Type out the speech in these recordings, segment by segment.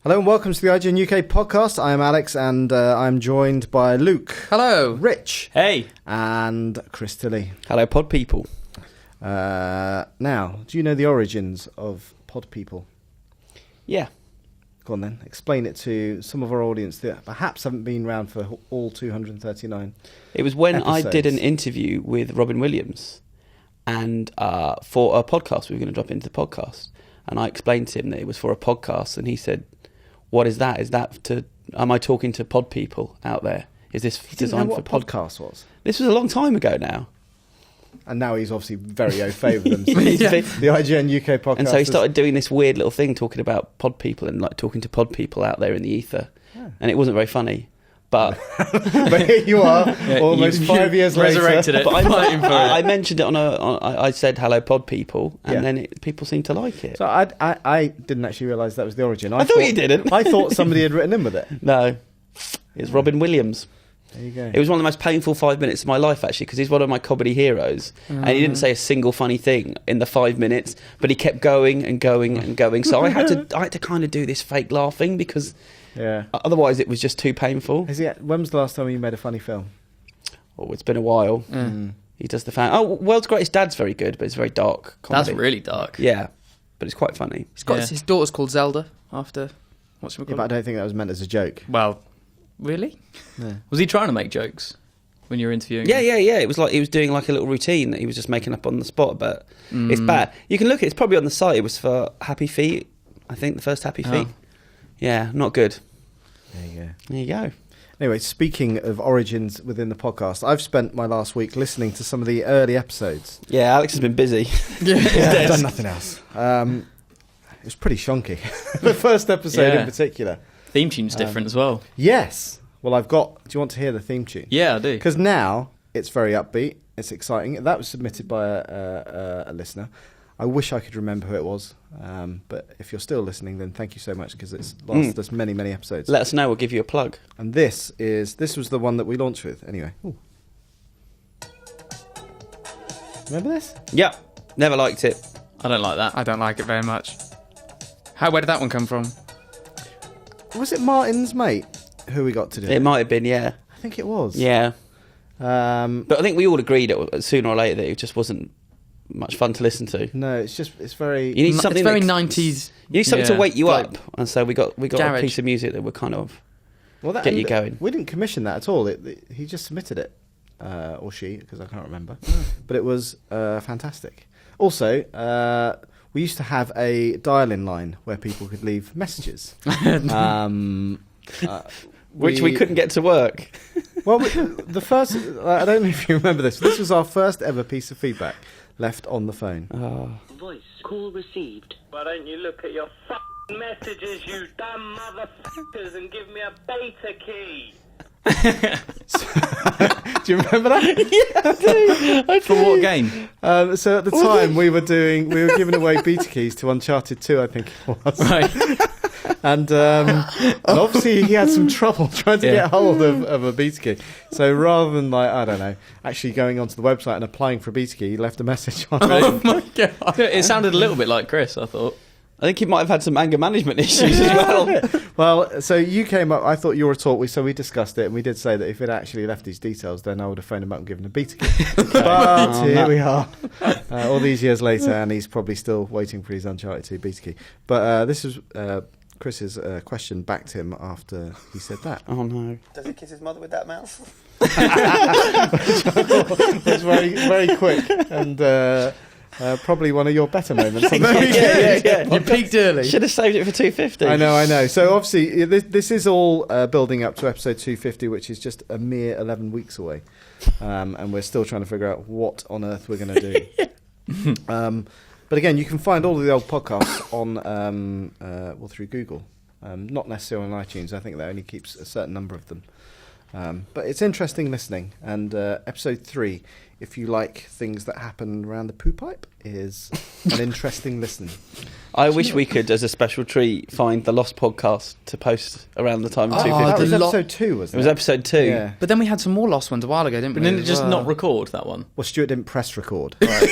Hello and welcome to the ign-uk-podcast. I am Alex and I'm joined by Luke. Hello. Rich. Hey. And Chris Tilley. Hello, pod people. Now, do you know the origins of pod people? Yeah. Go on then. Explain it to some of our audience that perhaps haven't been around for all 239. It was when episodes. I did an interview with Robin Williams and for a podcast we were going to drop into the podcast. And I explained to him that it was for a podcast and he said, what is that? Am I talking to pod people out there? Is this designed for podcast was? This was a long time ago now. And now he's obviously very au fait with them. Yeah. The ign-uk podcast. And so he started doing this weird little thing talking about pod people and like talking to pod people out there in the ether. Yeah. And it wasn't very funny. But but here you are, almost 5 years later. Resurrected it. But I mentioned it I said hello pod people, and then people seemed to like it. So I didn't actually realise that was the origin. I thought you didn't. I thought somebody had written in with it. No, it's Robin Williams. There you go. It was one of the most painful 5 minutes of my life, actually, because he's one of my comedy heroes, and he didn't say a single funny thing in the 5 minutes, but he kept going and going and going. So I had to kind of do this fake laughing because. Yeah. Otherwise, it was just too painful. When was the last time you made a funny film? Oh, it's been a while. He does the fan. Oh, World's Greatest Dad's very good, but it's very dark comedy. That's really dark. Yeah, but it's quite funny. He's got his daughter's called Zelda after. What's it called? Yeah, but I don't think that was meant as a joke. Well, really? Yeah. Was he trying to make jokes when you were interviewing? Yeah. him? It was like he was doing like a little routine that he was just making up on the spot. But it's bad. You can look. It's probably on the site. It was for Happy Feet. I think the first Happy Feet. Yeah, not good. There you go. Anyway, speaking of origins within the podcast, I've spent my last week listening to some of the early episodes. Yeah, Alex has been busy. I've done nothing else. It was pretty shonky. The first episode in particular. Theme tune's different as well. Yes. Well, do you want to hear the theme tune? Yeah, I do. Because now it's very upbeat. It's exciting. That was submitted by a listener. I wish I could remember who it was, but if you're still listening, then thank you so much because it's lasted us many, many episodes. Let us know. We'll give you a plug. And this was the one that we launched with. Anyway, ooh. Remember this? Yeah, never liked it. I don't like that. I don't like it very much. Where did that one come from? Was it Martin's mate who we got to do It might have been, yeah. I think it was. Yeah. But I think we all agreed sooner or later that it just wasn't much fun to listen to. No, it's very. You need something. It's very 90s. You need something to wake you like up, and so we got garage. a piece of music that would kind of Well, get you going. We didn't commission that at all. He just submitted it, or she, because I can't remember. But it was fantastic. Also, we used to have a dial-in line where people could leave messages, which we couldn't get to work. Well, the first. I don't know if you remember this. This was our first ever piece of feedback left on the phone. Voice call received. Why don't you look at your f***ing messages, you dumb motherfuckers, and give me a beta key? Do you remember that? Yeah, I do. For what game? So at the time we were giving away beta keys to Uncharted 2, I think it was. Right. And obviously he had some trouble trying to get hold of a beta key. So rather than actually going onto the website and applying for a beta key, he left a message on Oh my god! It sounded a little bit like Chris. I thought. I think he might have had some anger management issues as well. Well, so you came up. I thought you were a talk. So we discussed it, and we did say that if it actually left his details, then I would have phoned him up and given him a beta key. But here we are, all these years later, and he's probably still waiting for his Uncharted 2 beta key. But this is Chris's question back to him after he said that. Oh no! Does he kiss his mother with that mouth? It's very, very quick and. Probably one of your better moments. Yeah. You peaked early. Should have saved it for 250. I know. So obviously, this is all building up to episode 250, which is just a mere 11 weeks away, and we're still trying to figure out what on earth we're going to do. But again, you can find all of the old podcasts on through Google, not necessarily on iTunes. I think that only keeps a certain number of them. But it's interesting listening. And episode 3, if you like things that happen around the poo pipe, is an interesting listen. I wish we could, as a special treat, find the Lost podcast to post around the time of Oh, 250. That was the episode 2, wasn't It was episode 2. Yeah. But then we had some more lost ones a while ago, didn't we? But didn't it as just well? not record that one? Well, Stuart didn't press record. Right.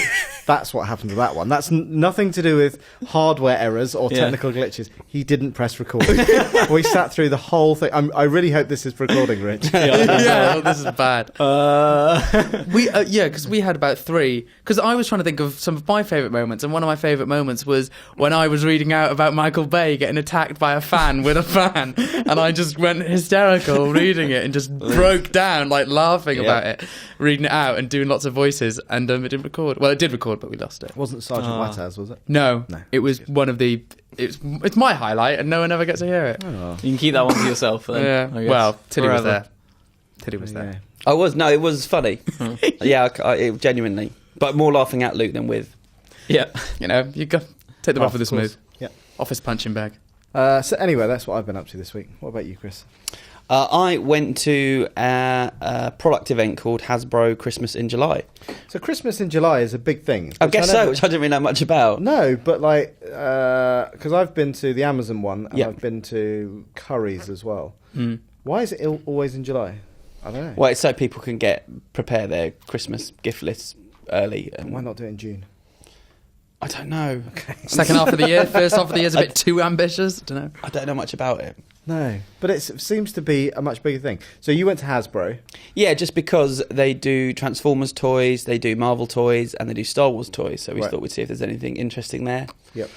That's what happened to that one. That's nothing to do with hardware errors or technical glitches. He didn't press record. We sat through the whole thing. I really hope this is recording, Rich. Yeah, this is bad. Because we had about 3. Because I was trying to think of some of my favourite moments, and one of my favourite moments was when I was reading out about Michael Bay getting attacked by a fan with a fan, and I just went hysterical reading it and just broke down, like laughing about it, reading it out and doing lots of voices, and it didn't record. Well, it did record, but we lost it. It wasn't Sergeant Wattaz, was it? No, No. it was one of the. It's my highlight, and no one ever gets to hear it. Oh. You can keep that one for yourself then. Yeah. I guess. Well, Tilly was Forever. there. Tilly was there. It was funny. Yeah, it genuinely. But more laughing at Luke than with. Yeah. You know, you go take the rough with the smooth. Yeah. Office punching bag. So anyway, that's what I've been up to this week. What about you, Chris? I went to a product event called Hasbro Christmas in July. So Christmas in July is a big thing. I guess so, which I didn't really know much about. No, but like, because I've been to the Amazon one, and Yeah. I've been to Curry's as well. Why is it always in July? I don't know. Well, it's so people can prepare their Christmas gift lists early. And Why not do it in June? I don't know. Second half of the year, first half of the year is a bit too ambitious. I don't know. I don't know much about it. No, but it seems to be a much bigger thing. So you went to Hasbro. Yeah, just because they do Transformers toys, they do Marvel toys, and they do Star Wars toys. So we thought we'd see if there's anything interesting there. Yep.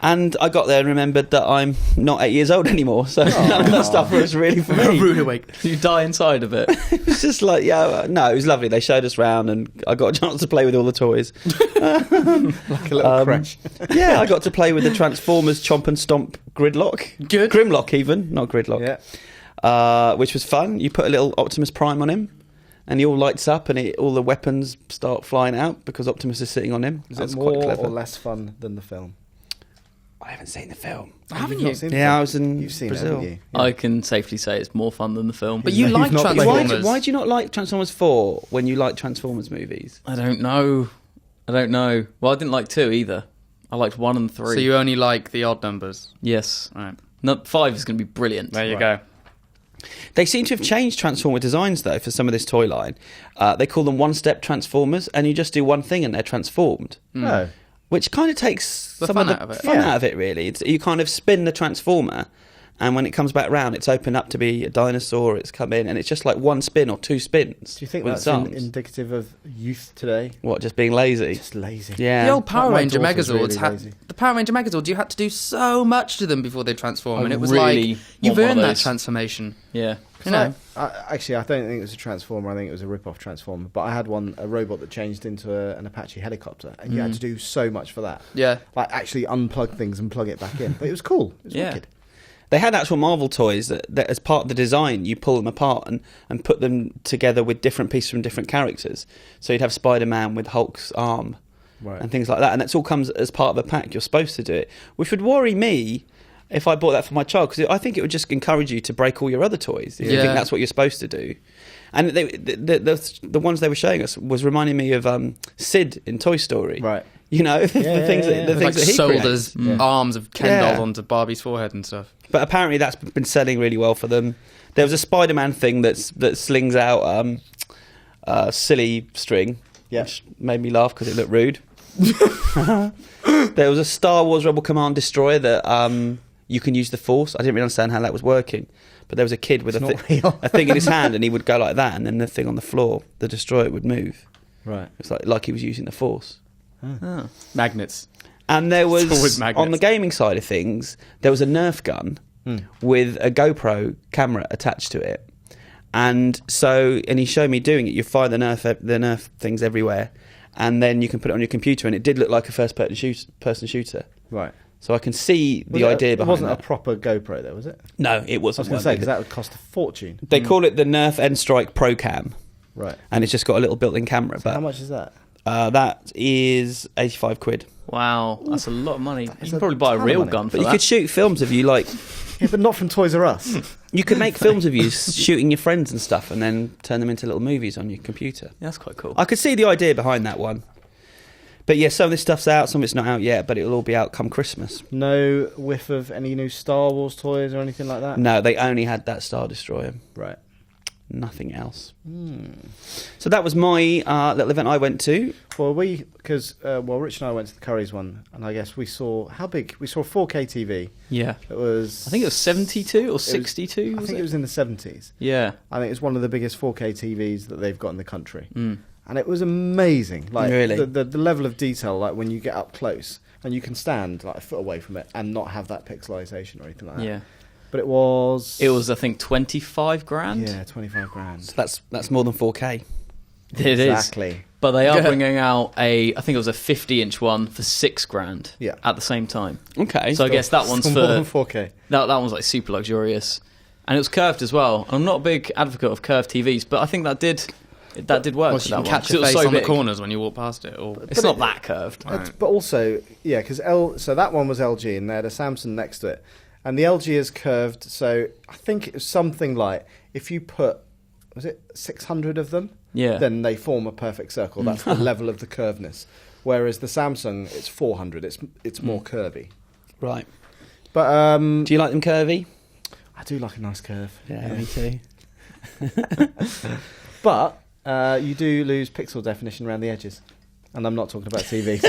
And I got there and remembered that I'm not 8 years old anymore, so none of that stuff was really for me. Rude awake. You die inside of it. It was just like, no, it was lovely. They showed us round and I got a chance to play with all the toys. Like a little crash. Yeah, I got to play with the Transformers Chomp and Stomp Gridlock. Good. Grimlock even, not Gridlock. Yeah. Which was fun. You put a little Optimus Prime on him and he all lights up and all the weapons start flying out because Optimus is sitting on him. Is That's it quite more clever. or less fun than the film? I haven't seen the film. Haven't You've you? not seen the Yeah, film? I was in You've seen Brazil. it, haven't you? I can safely say it's more fun than the film. But you You've like not played it. Transformers. Why do you not like Transformers 4 when you like Transformers movies? I don't know. Well, I didn't like 2 either. I liked 1 and 3. So you only like the odd numbers. Yes. Right. No, 5 is going to be brilliant. There you go. They seem to have changed Transformer designs, though, for some of this toy line. They call them one-step Transformers, and you just do one thing and they're transformed. No. Which kind of takes The some fun of the out of it. fun Yeah. out of it, really. You kind of spin the Transformer, and when it comes back round, it's opened up to be a dinosaur, it's come in, and it's just like one spin or 2 spins. Do you think with that's its arms. indicative of youth today? What, just being lazy? Just lazy. Yeah. The old Power My Ranger daughter's Megazords really had lazy. the Power Ranger Megazords. You had to do so much to them before they transform, I and it was really like you've want one of earned that those. transformation. Yeah. You know, Actually, I don't think it was a Transformer. I think it was a rip-off Transformer. But I had a robot that changed into an Apache helicopter, and you had to do so much for that. yeah. Like actually unplug things and plug it back in. But it was cool. It was Yeah. wicked. They had actual Marvel toys that as part of the design, you pull them apart and put them together with different pieces from different characters. So you'd have Spider-Man with Hulk's arm Right. and things like that. And that's all comes as part of a pack. You're supposed to do it, which would worry me if I bought that for my child, because I think it would just encourage you to break all your other toys if you Yeah. think that's what you're supposed to do. And the ones they were showing us was reminding me of Sid in Toy Story. Right. You know, the things yeah. that Like he sold creates. as arms of Ken Yeah. dolls onto Barbie's forehead and stuff. But apparently that's been selling really well for them. There was a Spider-Man thing that slings out silly string, Yeah. which made me laugh because it looked rude. There was a Star Wars Rebel Command destroyer that you can use the Force. I didn't really understand how that was working. But there was a kid with It's not real. a thing in his hand, and he would go like that, and then the thing on the floor, the destroyer, would move. Right. It's like he was using the Force. Oh. Magnets. And there It's always was, magnets. on the gaming side of things, there was a Nerf gun with a GoPro camera attached to it. And he showed me doing it. You fire the Nerf things everywhere, and then you can put it on your computer, and it did look like a first-person shooter. Right. So I can see the idea behind It wasn't that. a proper GoPro, though, was it? No, it I was wasn't. going to say, because that would cost a fortune. They call it the Nerf N-Strike Pro Cam, Right. and it's just got a little built-in camera. So how But much is that? that is £85. Wow. That's a lot of money. You is can a probably buy a ton of real money. gun for But you that. could shoot films of you like Yeah, but not from Toys R Us. you could make films of you shooting your friends and stuff, and then turn them into little movies on your computer. Yeah, that's quite cool. I could see the idea behind that one. But yeah, some of this stuff's out, some of it's not out yet, but it'll all be out come Christmas. No whiff of any new Star Wars toys or anything like that? No, they only had that Star Destroyer. Right. Nothing else. So that was my little event I went to. Well, Rich and I went to the Currys one, and I guess we saw, how big? We saw a 4K TV. Yeah. It was... I think it was 72 or 62. I think it was in the 70s. Yeah. I think it's one of the biggest 4K TVs that they've got in the country. And it was amazing. Like, really? The level of detail, like when you get up close, and you can stand like a foot away from it and not have that pixelization or anything like that. Yeah. But it was... I think, 25 grand. Yeah, 25 grand. So that's more than 4K. It is. Exactly. But they are bringing out I think it was a 50-inch one for 6 grand. Yeah. At the same time. Okay. So I guess that one's More than 4K. That one's like super luxurious, and it was curved as well. I'm not a big advocate of curved TVs, but I think that did work. Well, for you that can one, catch 'cause your it was face so on the big. corners when you walk past it. Or It's not that curved. But also, yeah, because so that one was LG, and they had a Samsung next to it, and the LG is curved. So I think it was something like if you put, was it 600 of them? Yeah. Then they form a perfect circle. That's the level of the curvedness. Whereas the Samsung, it's 400. It's more curvy. Right. But Do you like them curvy? I do like a nice curve. Yeah, me too. But you do lose pixel definition around the edges. And I'm not talking about TVs.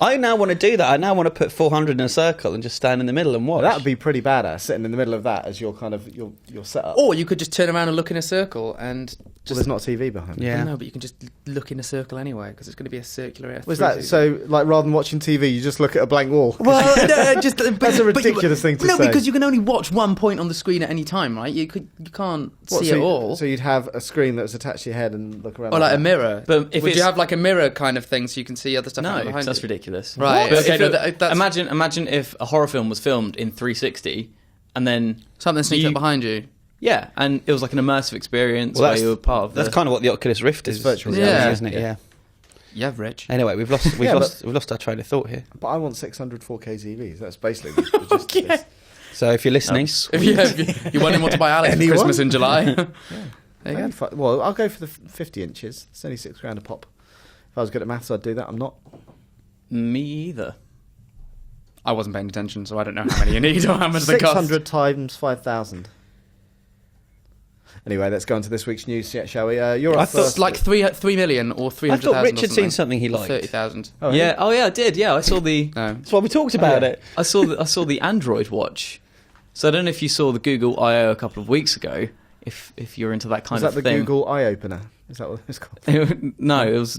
I now want to do that. I now want to put 400 in a circle and just stand in the middle and watch. That would be pretty badass, sitting in the middle of that as your kind of your setup. Or you could just turn around and look in a circle and Well, just... there's not a TV behind it. Yeah. No, but you can just look in a circle anyway, because it's going to be a circular... Was that so? Like, rather than watching TV, you just look at a blank wall. Well, no, just... That's a ridiculous thing to say. No, because you can only watch one point on the screen at any time, right? You can't see it all. So you'd have a screen that was attached to your head and look around. Or like a that. mirror. But if Would it's- you have like a mirror kind of thing so you can see other stuff No, behind that's you? ridiculous. Right. But Okay, if no, it- that's... imagine if a horror film was filmed in 360 and then Something sneaks you- up behind you. yeah, and it was like an immersive experience Well, where you were part of the... That's kind of what the Oculus Rift is. It's virtual reality, reality. isn't it? Yeah. Yeah, Rich. Anyway, we've lost Yeah, we've lost our train of thought here. But I want 600 4K TVs. That's basically the gist of this. So if you're listening, If you're wondering what to buy Alex for Anyone? Christmas in July. There you Only go. well, I'll go for the 50 inches. It's only £6 a pop. If I was good at maths, I'd do that. I'm not. Me either. I wasn't paying attention, so I don't know how many you need or how much they cost. 600 times 5,000. Anyway, let's go on to this week's news, shall we? You're I up thought first. Like 3 million or 300,000. I thought Rich or had seen something he Or liked. 30,000. Oh, Yeah. Oh yeah, I did. Yeah, I saw the No. That's why we talked about yeah. it. I saw the Android watch. So I don't know if you saw the Google I/O a couple of weeks ago. If you're into that kind Is that of the thing. Google Eye Opener? Is that what it's called? No, it was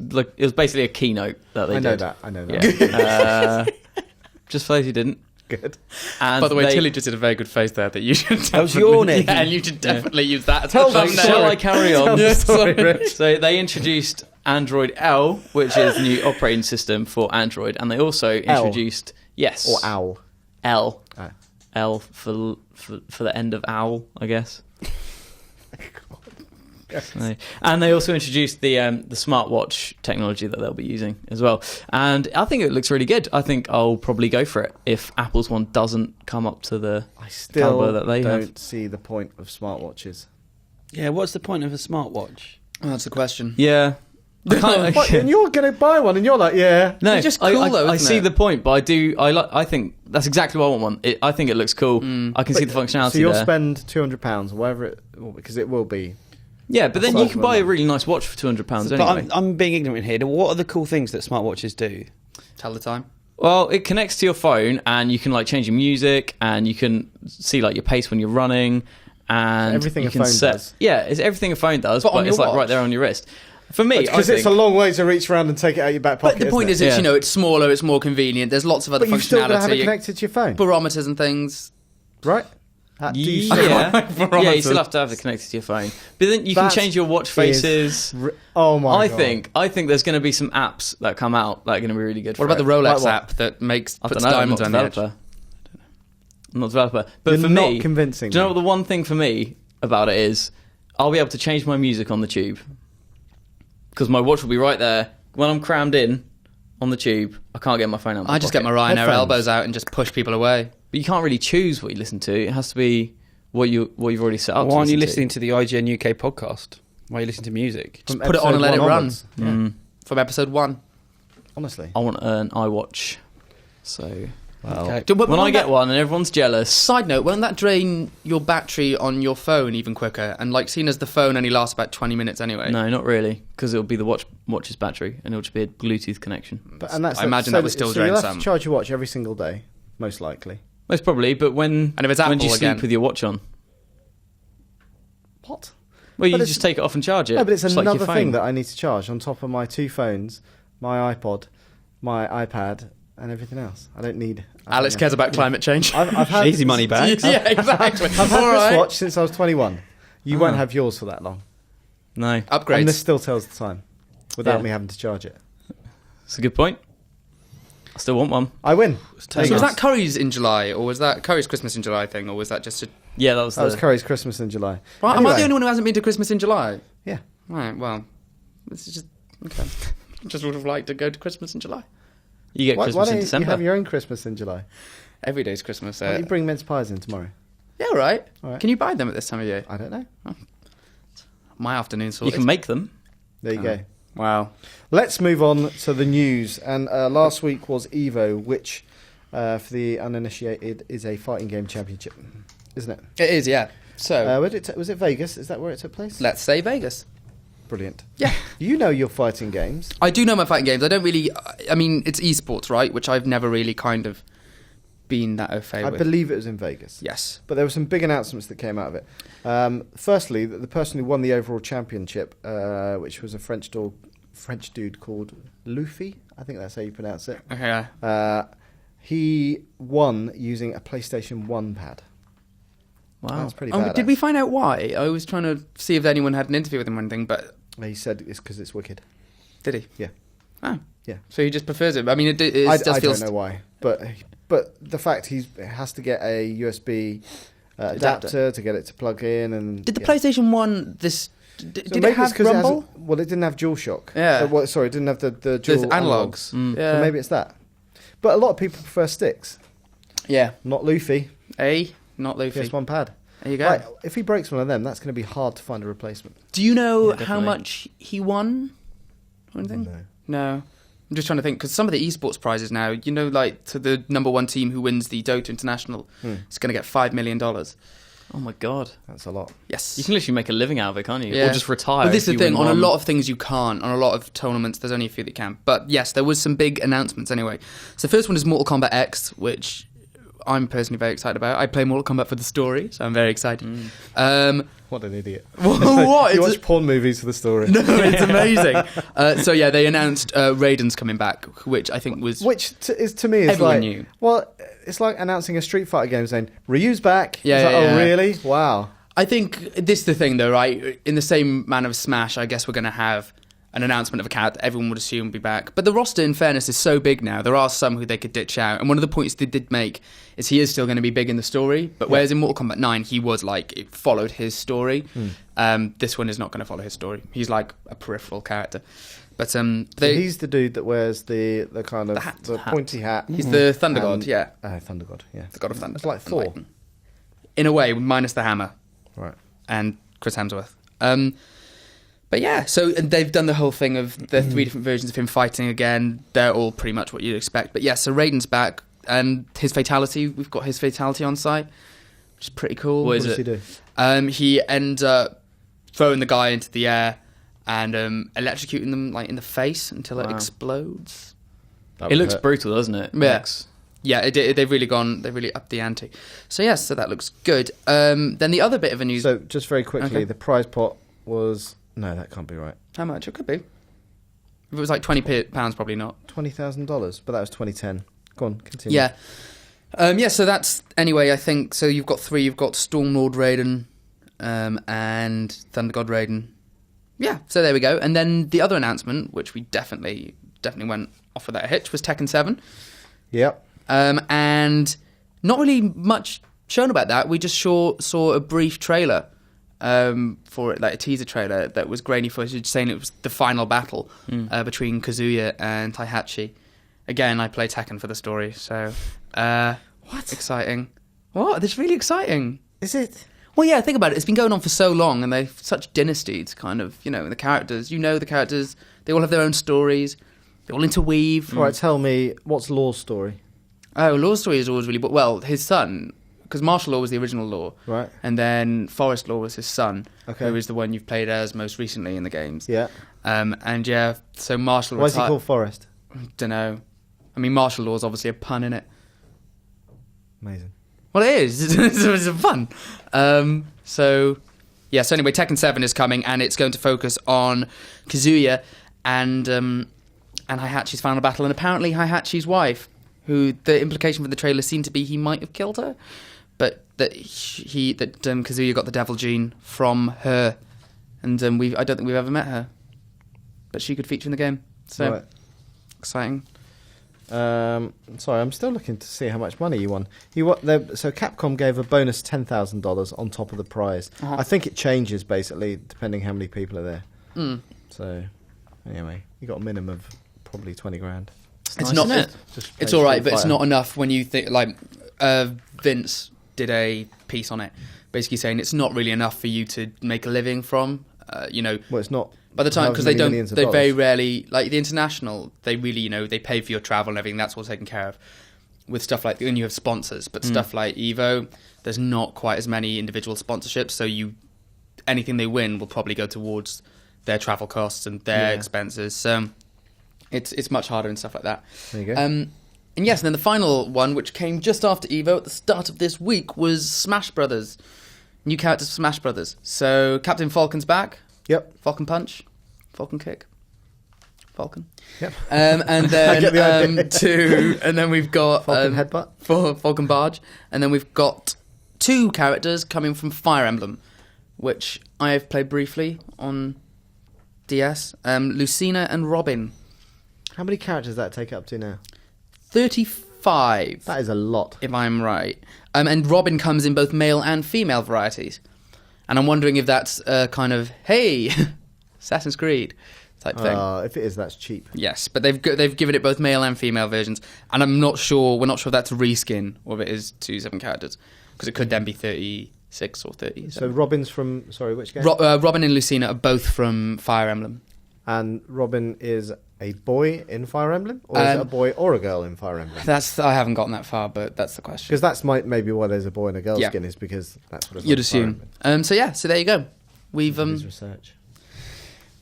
basically a keynote that they I know did. that. I know that. Yeah. Just for those who didn't. Good. And By the way, they- Tilly just did a very good face there that you should I was definitely- yawning. Yeah, and you should definitely use that as Tell the them, thumbnail. Shall I carry on? Tell the story, Rich. So they introduced Android L, which is the new operating system for Android, and they also introduced yes Or owl. L Oh. L for the end of owl, I guess. No. And they also introduced the smartwatch technology that they'll be using as well, and I think it looks really good. I think I'll probably go for it if Apple's one doesn't come up to the I still caliber that they don't have. see the point of smartwatches. Yeah, what's the point of a smartwatch? Oh, that's the question. Yeah. I can't- What, and you're going to buy one, and you're like, yeah. No, It's just I- cool I, though, I isn't see it? the point, but I think that's exactly what I want one. I think it looks cool. I can see the functionality So you'll there. spend £200 or whatever it, because it will be. Yeah, but then That's you can what buy I a want. really nice watch for £200 But anyway. I'm being ignorant here. What are the cool things that smartwatches do? Tell the time. Well, it connects to your phone, and you can like change your music, and you can see like your pace when you're running, and Everything you a can phone set. does. Yeah, it's everything a phone does, But but, on it's your like right watch. there on your wrist. For me, I Because think, it's a long way to reach around and take it out your back pocket. But the point is, isn't it? it's, Yeah. it's smaller, it's more convenient. There's lots of other But you've still got to have it functionality, connected to your phone, barometers and things. right? Do you yeah, still- yeah, you still have to have it connected to your phone, but then you can That change your watch faces. Oh my I god! think there's going to be some apps that come out that are going to be really good. What for about it. the Rolex Like what? app that puts I don't know, diamonds I'm on not the a edge? developer. I'm not a developer. But You're for not me, convincing. do you know me. what the one thing for me about it is? I'll be able to change my music on the tube because my watch will be right there when I'm crammed in on the tube. I can't get my phone out. I just get my Ryanair Headphones. elbows out and just push people away. But you can't really choose what you listen to. It has to be what you've already set up. Why aren't you listen listening to the IGN-UK podcast? Why are you listening to music? From put it on and episode let it one run. onwards. to. from episode 1. Honestly. I want an iWatch. So Well, Okay. when I get one and everyone's jealous. Side note, won't that drain your battery on your phone even quicker? And like, seeing as the phone only lasts about 20 minutes anyway. No, not really, because it'll be the watch's battery and it'll just be a Bluetooth connection. and that's I imagine that would still drain you'll have some. to charge your watch every single day, most likely. Most probably, but when And if it's when do you Apple sleep again? with your watch on? What? Well, you But it's- just take it off and charge it. No, but it's just like another your phone. thing that I need to charge on top of my 2 phones, my iPod, my iPad, and everything else. I don't need... Alex cares about climate change. I've had Easy money bags. Yeah, exactly. I've had All this right. watch since I was 21. You won't have yours for that long. No, Upgrades. And this still tells the time without Yeah. me having to charge it. it's a good point. I still want one. I win. So was that Curry's in July, or was that Curry's Christmas in July thing, or was that just a... Yeah, that was That was Curry's Christmas in July. Right, am I Anyway, the only one who hasn't been to Christmas in July? Yeah. Right, well, this is just... Okay. Just would have liked to go to Christmas in July. You get Why Christmas don't in you December. have your own Christmas in July? Every day's Christmas. Why don't you bring mince pies in tomorrow? Yeah, all right. All right. Can you buy them at this time of year? I don't know. My afternoon You sorted. can make them. There you go. Wow. Let's move on to the news. And last week was EVO, which, for the uninitiated, is a fighting game championship, isn't it? It is, yeah. So, Was it Vegas? Is that where it took place? let's say Vegas. Brilliant. Yeah. You know your fighting games. I do know my fighting games. I don't really... I mean, it's esports, right? Which I've never really kind of been that au fait I with. believe it was in Vegas. Yes. But there were some big announcements that came out of it. Firstly, the person who won the overall championship, which was a French dude called Luffy, I think that's how you pronounce it. Okay. He won using a PlayStation 1 pad. Wow. That's pretty Oh, bad. did we find out why? I was trying to see if anyone had an interview with him or anything, but He said it's because it's wicked. did he? Yeah. Oh. Yeah. So he just prefers it. I mean, it I does feel... don't know why, but the fact he has to get a USB adapter to get it to plug in, and Did the yeah. PlayStation 1 this... So Did maybe it it's have 'cause Rumble? it didn't have DualShock. Yeah. Sorry, it didn't have the There's dual analogs. Yeah. So maybe it's that. But a lot of people prefer sticks. Yeah. Not Luffy. Not Luffy. PS1 pad. There you go. Right, if he breaks one of them, that's going to be hard to find a replacement. Do you know Yeah, how definitely. much he won? Or anything? No. I'm just trying to think, because some of the esports prizes now, you know, like to the number 1 team who wins the Dota International, is going to get $5 million. Oh my god. That's a lot. Yes. You can literally make a living out of it, can't you? Yeah. Or just retire. But this if is the you thing, win on a one. lot of things you can't. On a lot of tournaments, there's only a few that can. But yes, there was some big announcements anyway. So the first one is Mortal Kombat X, which I'm personally very excited about. I play Mortal Kombat for the story, so I'm very excited. What an idiot. What? You It's watch porn movies for the story. No, it's amazing. So yeah, they announced Raiden's coming back, which I think was... Which to me is Everyone like... knew. Well, it's like announcing a Street Fighter game saying, Ryu's back. Yeah, It's like, yeah, oh, yeah. really? Wow. I think this is the thing, though, right? In the same manner of Smash, I guess we're going to have an announcement of a character that everyone would assume will be back. But the roster, in fairness, is so big now. There are some who they could ditch out. And one of the points they did make is he is still going to be big in the story. But whereas in Mortal Kombat 9, he was like, it followed his story. This one is not going to follow his story. He's like a peripheral character. But So he's the dude that wears the kind of the pointy hat. he's the Thunder God, And- yeah. Thunder God, yeah. The God of Thunder. It's like and Thor. lightning. In a way, minus the hammer. Right. And Chris Hemsworth. But yeah, so they've done the whole thing of the 3 different versions of him fighting again. They're all pretty much what you'd expect. But yeah, so Raiden's back, and his fatality, we've got his fatality on site, which is pretty cool. What What does he do? He ends up throwing the guy into the air and electrocuting them like in the face until it Wow. explodes. That It would looks hurt. brutal, doesn't it? Yeah. Max? Yeah, they've really upped the ante. So yes, so that looks good. Then the other bit of a news. So, just very quickly, Okay. the prize pot was... No, that can't be right. How much? It could be. If it was like £20, probably not. $20,000, but that was 2010. Go on, continue. Yeah. Yeah, so that's... Anyway, I think... So you've got 3. You've got Stormlord Raiden and Thunder God Raiden. Yeah, so there we go. And then the other announcement, which we definitely went off without a hitch, was Tekken 7. Yep. And not really much shown about that. We just saw a brief trailer for it, like a teaser trailer that was grainy footage saying it was the final battle between Kazuya and Taihachi. Again, I play Tekken for the story, so... What? Exciting. What? That's really exciting. Is it? Well, yeah, think about it. It's been going on for so long, and they're such dynasties, kind of, the characters. The characters, they all have their own stories. They all interweave. All right, tell me, what's Law's story? Oh, Law's story is always really... Well, his son, because Martial Law was the original Law. Right. And then Forest Law was his son, Okay. who is the one you've played as most recently in the games. Yeah. And yeah, so Martial... Why is he called Forest? Don't know. I mean, Martial Law is obviously a pun in it. Amazing. Well, it is. It's fun. So anyway, Tekken 7 is coming, and it's going to focus on Kazuya and Heihachi's final battle, and apparently Heihachi's wife, who the implication from the trailer seemed to be he might have killed her, but that Kazuya got the devil gene from her, and I don't think we've ever met her, but she could feature in the game. So Right. exciting. Sorry, I'm still looking to see how much money you won. So Capcom gave a bonus $10,000 on top of the prize. Uh-huh. I think it changes basically depending how many people are there. Mm. So anyway, you got a minimum of probably 20 grand. It's nice, not. isn't it? Just It's play all right, Street but it's Fighter. not enough when you think Vince did a piece on it, basically saying it's not really enough for you to make a living from. Well, it's not. By the time, however because they many don't, millions of they very dollars. rarely, like the international, they really, they pay for your travel and everything. That's all taken care of. With stuff like, and you have sponsors, but stuff like Evo, there's not quite as many individual sponsorships. So anything they win will probably go towards their travel costs and their expenses. So it's much harder and stuff like that. There you go. And yes, and then the final one, which came just after Evo at the start of this week, was Smash Brothers. New characters for Smash Brothers. So Captain Falcon's back. Yep. Falcon Punch, Falcon Kick, Falcon. Yep. And I get the idea. then and then we've got Falcon Headbutt. for Falcon Barge, and then we've got 2 characters coming from Fire Emblem, which I have played briefly on DS. Lucina and Robin. How many characters does that take up to now? 35, That is a lot. if I'm right. And Robin comes in both male and female varieties. And I'm wondering if that's a kind of, hey, Assassin's Creed type thing. If it is, that's cheap. Yes, but they've given it both male and female versions, and we're not sure if that's a reskin or if it is 27 characters, because it could then be 36 or 30. So Robin's from, which game? Robin and Lucina are both from Fire Emblem. And Robin is a boy in Fire Emblem? Or is it a boy or a girl in Fire Emblem? I haven't gotten that far, but that's the question. Because that's maybe why there's a boy and a girl Yeah. skin, is because that's what it's You'd like in Fire assume. Emblem. So there you go. We've His research.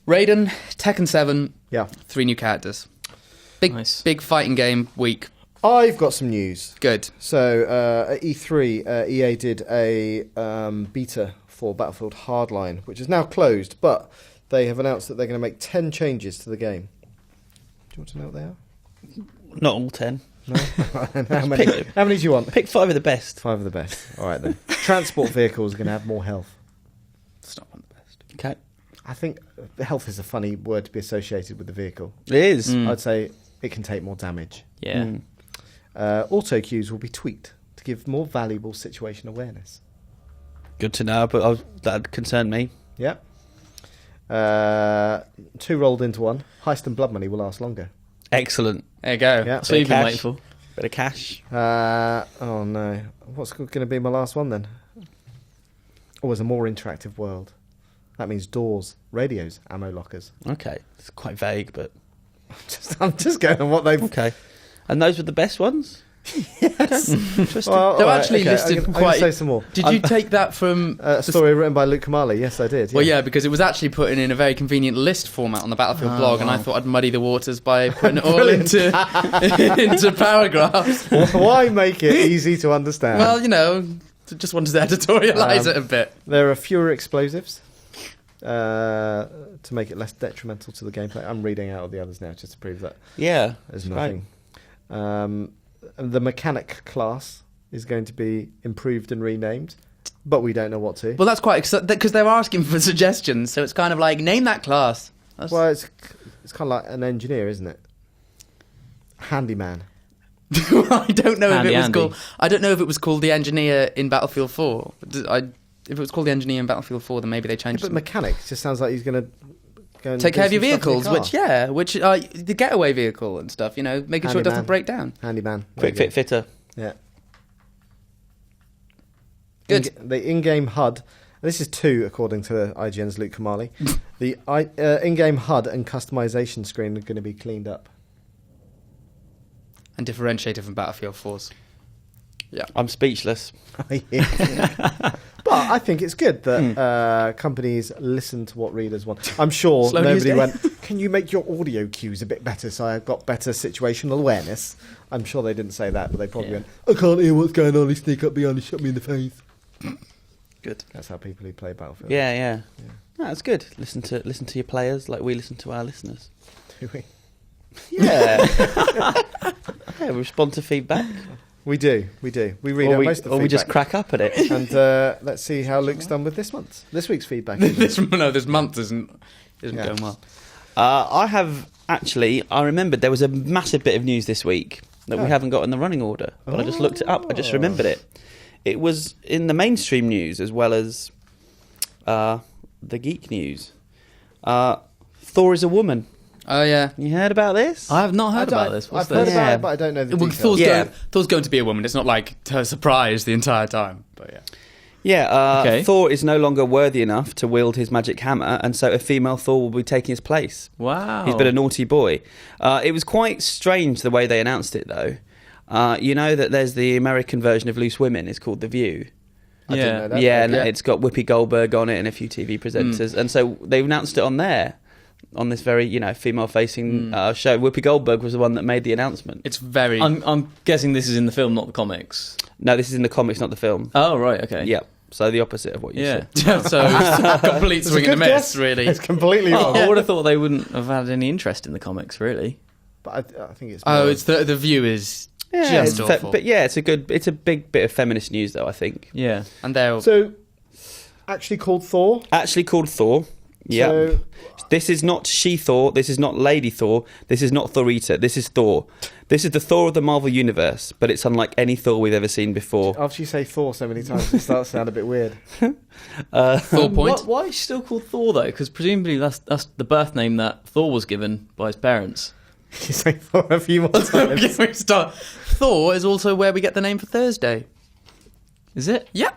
Raiden, Tekken 7, Yeah. 3 new characters. Big Nice. big fighting game week. I've got some news. Good. So at E3, EA did a beta for Battlefield Hardline, which is now closed, but they have announced that they're going to make 10 changes to the game. Do you want to know what they are? Not all 10. No? How many do you want? Pick 5 of the best. 5 of the best. All right then. Transport vehicles are going to have more health. It's not one of the best. Okay. I think health is a funny word to be associated with the vehicle. It is. I'd say it can take more damage. Yeah. Auto cues will be tweaked to give more valuable situation awareness. Good to know, but that concerned me. Yep. 2 rolled into 1. Heist and blood money will last longer. Excellent. There you go. Yeah. That's what you've been Cash. waiting for. Bit of cash. Oh no. What's going to be my last one then? Oh, it's a more interactive world. That means doors, radios, ammo lockers. Okay. It's quite vague, but... I'm just going on what they've... Okay. And those were the best ones? Yes. Interesting. Well, They've all right, actually okay, listed I'm gonna quite... say some more. Did you take that from... A story written by Luke Kamali. Yes, I did. Well, yeah, because it was actually put in a very convenient list format on the Battlefield blog, and I thought I'd muddy the waters by putting it all into paragraphs. Why make it easy to understand? Well, just wanted to editorialise it a bit. There are fewer explosives to make it less detrimental to the gameplay. I'm reading out of the others now just to prove that Yeah. there's that's nothing. The mechanic class is going to be improved and renamed, but we don't know what to. Well, that's quite exciting, because they're asking for suggestions, so it's kind of like, name that class. Well, it's kind of like an engineer, isn't it? Handyman. I don't know if it was Handy. called... I don't know if it was called the engineer in Battlefield 4. If it was called the engineer in Battlefield 4, then maybe they changed But it. mechanic just sounds like he's going to go and Take do care of your some stuff in vehicles, car. which are the getaway vehicle and stuff, making sure it doesn't Handyman. break down. Handyman. There Quick you go. fit fitter. Yeah. Good. The in-game HUD. This is 2, according to IGN's Luke Kamali. The in-game HUD and customization screen are going to be cleaned up. And differentiated from Battlefield 4's. Yeah. I'm speechless. But I think it's good that companies listen to what readers want. I'm sure Slow news nobody day. went, can you make your audio cues a bit better so I've got better situational awareness? I'm sure they didn't say that, but they probably went, I can't hear what's going on, he sneak up behind and shot me in the face. Good. That's how people who play Battlefield. Yeah. No, that's good. Listen to your players like we listen to our listeners. Do we? Yeah. Yeah, we respond to feedback. We do. We read out most of the or we just feedback. crack up at it. And let's see how Luke's done with this week's feedback. This month isn't going well. I remembered there was a massive bit of news this week that we haven't got in the running order, but I just looked it up. I just remembered it. It was in the mainstream news as well as the geek news. Thor is a woman. Oh, yeah. You heard about this? I have not heard about this. What's I've heard this? about it, but I don't know the Well, details. Thor's going to be a woman. It's not like her surprise the entire time. But yeah. Yeah, Okay. Thor is no longer worthy enough to wield his magic hammer, and so a female Thor will be taking his place. Wow. He's been a naughty boy. It was quite strange the way they announced it, though. You know that there's the American version of Loose Women. It's called The View. I didn't know that. Yeah, and Okay. it's got Whoopi Goldberg on it and a few TV presenters. And so they announced it on there, on this very, female-facing show. Whoopi Goldberg was the one that made the announcement. It's very... I'm guessing this is in the film, not the comics. No, this is in the comics, not the film. Oh, right, okay. Yeah, so the opposite of what you Yeah. said. so it's a complete It's a swing and a good miss, guess. really. It's completely Oh, wrong. I would have thought they wouldn't have had any interest in the comics, really. But I think it's. Oh, more- it's the view is Yeah, just awful. but yeah, it's a big bit of feminist news, though, I think. Yeah. And they're... So, actually called Thor. Actually called Thor. Yeah. So, This is not She-Thor, this is not Lady Thor, this is not Thorita, this is Thor. This is the Thor of the Marvel Universe, but it's unlike any Thor we've ever seen before. after you say Thor so many times, it starts to sound a bit weird. Thor point. Why is she still called Thor, though? Because presumably that's the birth name that Thor was given by his parents. You say Thor a few more times. Before we start, Thor is also where we get the name for Thursday. Is it? Yeah,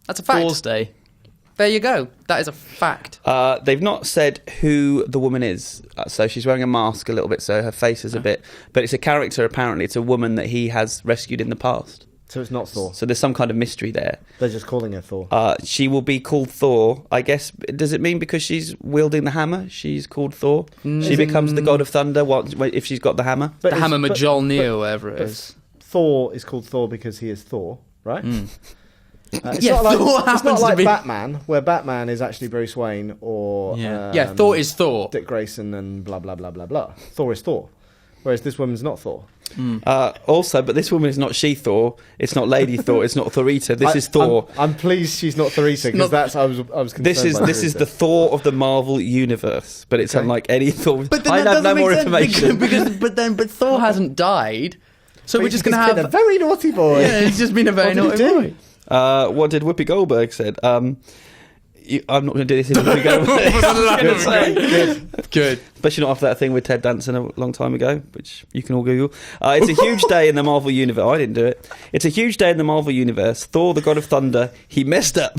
that's a fact. Thor's Day. There you go. That is a fact. They've not said who the woman is, so she's wearing a mask a little bit, so her face is a bit... But it's a character, apparently. It's a woman that he has rescued in the past. So it's not Thor. So there's some kind of mystery there. They're just calling her Thor. She will be called Thor, I guess. Does it mean because she's wielding the hammer, she's called Thor? She becomes the god of thunder if she's got the hammer? But The it's- Hammer but- Mjolnir, or whatever it but is. Thor is called Thor because he is Thor, right? It's Yeah, not like, Thor it's happens not to like be- Batman, where Batman is actually Bruce Wayne or Yeah. Yeah, Thor is Thor. Dick Grayson and blah blah blah blah blah. Thor is Thor, whereas this woman's not Thor. Also, but this woman is not She-Thor, it's not Lady Thor, it's not Thorita, this is Thor. I'm pleased she's not Thorita because that's I was concerned. This is by the Thorita. Thor of the Marvel Universe, but it's Okay. unlike any Thor. But then I that have no doesn't more make sense information. but Thor hasn't died, so But we're just he's going to been have... a very naughty boy. Yeah, he's just been a very What did he naughty do? boy. What did Whoopi Goldberg said? I'm not going to do this in Whoopi Goldberg. Good. Especially not after that thing with Ted Danson a long time ago, which you can all Google. It's a huge day in the Marvel Universe. I didn't do it. It's a huge day in the Marvel Universe. Thor, the God of Thunder, he messed up.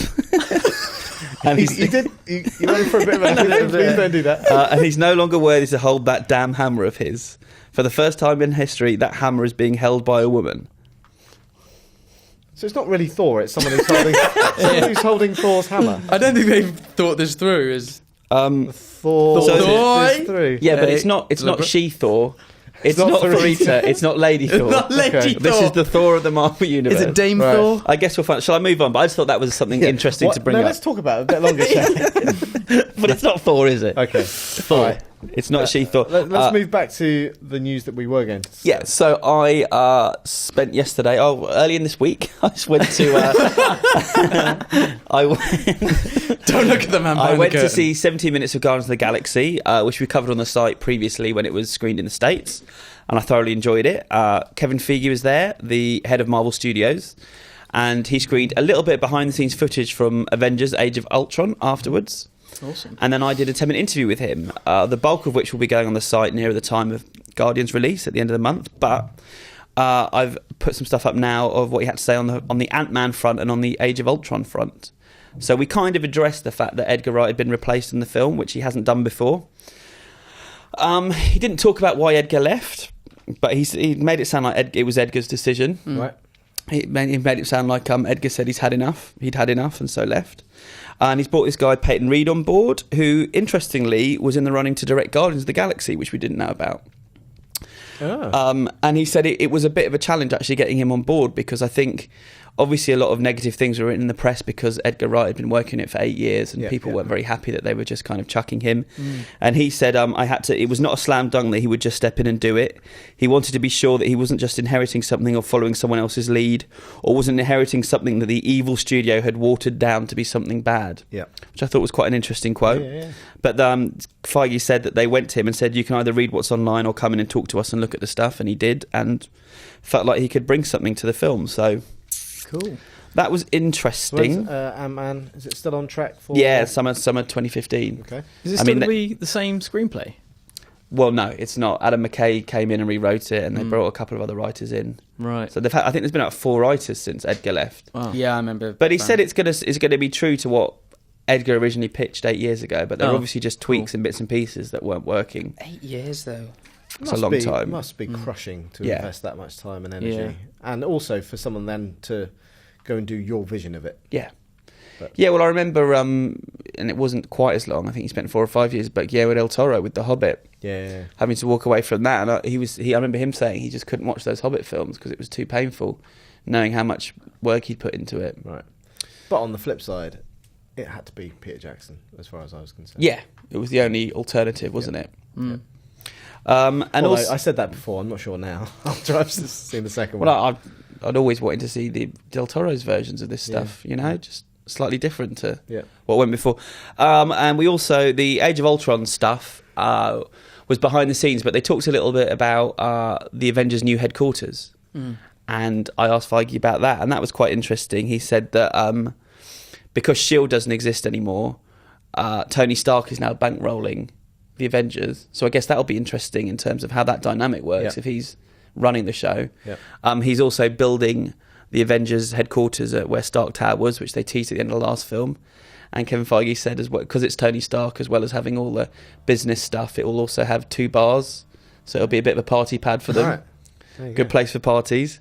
And He did. He went for a bit of a. Please don't do that. and he's no longer worthy to hold that damn hammer of his. For the first time in history, that hammer is being held by a woman. So it's not really Thor. It's someone who's holding Thor's hammer. I don't think they've thought this through. Thor. So- this through. Yeah, but it's not She-Thor. It's not not Thorita. Thorita. It's not Lady Thor. Not Lady Okay. Thor. This is the Thor of the Marvel Universe. Is it Dame Right. Thor? I guess we'll find... Shall I move on? But I just thought that was something interesting What? to bring no, up. let's talk about it a bit longer, shall we? But it's not Thor, is it? Okay. Thor. Right. It's not She-Thor. Let's move back to the news that we were going to discuss. Yeah, so I spent yesterday, early in this week, I just went to... Don't look at the man I behind went the to curtain. see 17 minutes of Guardians of the Galaxy, which we covered on the site previously when it was screened in the States, and I thoroughly enjoyed it. Kevin Feige was there, the head of Marvel Studios, and he screened a little bit behind-the-scenes footage from Avengers Age of Ultron afterwards. Awesome. And then I did a 10-minute interview with him, the bulk of which will be going on the site nearer the time of Guardians release at the end of the month. But I've put some stuff up now of what he had to say on the Ant-Man front and on the Age of Ultron front. So we kind of addressed the fact that Edgar Wright had been replaced in the film, which he hasn't done before. He didn't talk about why Edgar left, but he made it sound like it was Edgar's decision. Right. He made it sound like Edgar said he'd had enough, and so left. And he's brought this guy, Peyton Reed, on board, who, interestingly, was in the running to direct Guardians of the Galaxy, which we didn't know about. Oh. And he said it was a bit of a challenge actually getting him on board, because I think obviously a lot of negative things were written in the press because Edgar Wright had been working it for 8 years and people weren't very happy that they were just kind of chucking him. And he said it was not a slam dunk that he would just step in and do it. He wanted to be sure that he wasn't just inheriting something or following someone else's lead, or wasn't inheriting something that the evil studio had watered down to be something bad. Yeah. Which I thought was quite an interesting quote. Yeah. But Feige said that they went to him and said, you can either read what's online or come in and talk to us and look at the stuff, and he did, and felt like he could bring something to the film. So Cool. that was interesting. Ant-Man, is it still on track for? Yeah, summer 2015. Okay. Is it still going to be the same screenplay? Well, no, it's not. Adam McKay came in and rewrote it, and they brought a couple of other writers in. Right. So I think there's been about 4 writers since Edgar left. Wow. Yeah, I remember. But he said it's going to be true to what Edgar originally pitched 8 years ago, but they're obviously just tweaks and bits and pieces that weren't working. 8 years though. It's a long time. It must be crushing to invest that much time and energy. And also for someone then to go and do your vision of it. Yeah. But- Yeah, well, I remember, and it wasn't quite as long. I think he spent 4 or 5 years, but Guillermo del Toro with The Hobbit, Yeah. having to walk away from that. And I remember him saying he just couldn't watch those Hobbit films because it was too painful, knowing how much work he'd put into it. Right. But on the flip side, it had to be Peter Jackson, as far as I was concerned. Yeah, it was the only alternative, wasn't it? Mm. And Although also, I said that before, I'm not sure now, after I've seen the second one. well, I'd always wanted to see the Del Toro's versions of this stuff, just slightly different to what went before. And we also, the Age of Ultron stuff was behind the scenes, but they talked a little bit about the Avengers' new headquarters. And I asked Feige about that, and that was quite interesting. He said that because S.H.I.E.L.D. doesn't exist anymore, Tony Stark is now bankrolling the Avengers. So I guess that'll be interesting in terms of how that dynamic works if he's running the show. He's also building the Avengers headquarters at where Stark Tower was, which they teased at the end of the last film. And Kevin Feige said, as well, because it's Tony Stark, as well as having all the business stuff, it will also have 2 bars, so it'll be a bit of a party pad for them. Right. Good place for parties.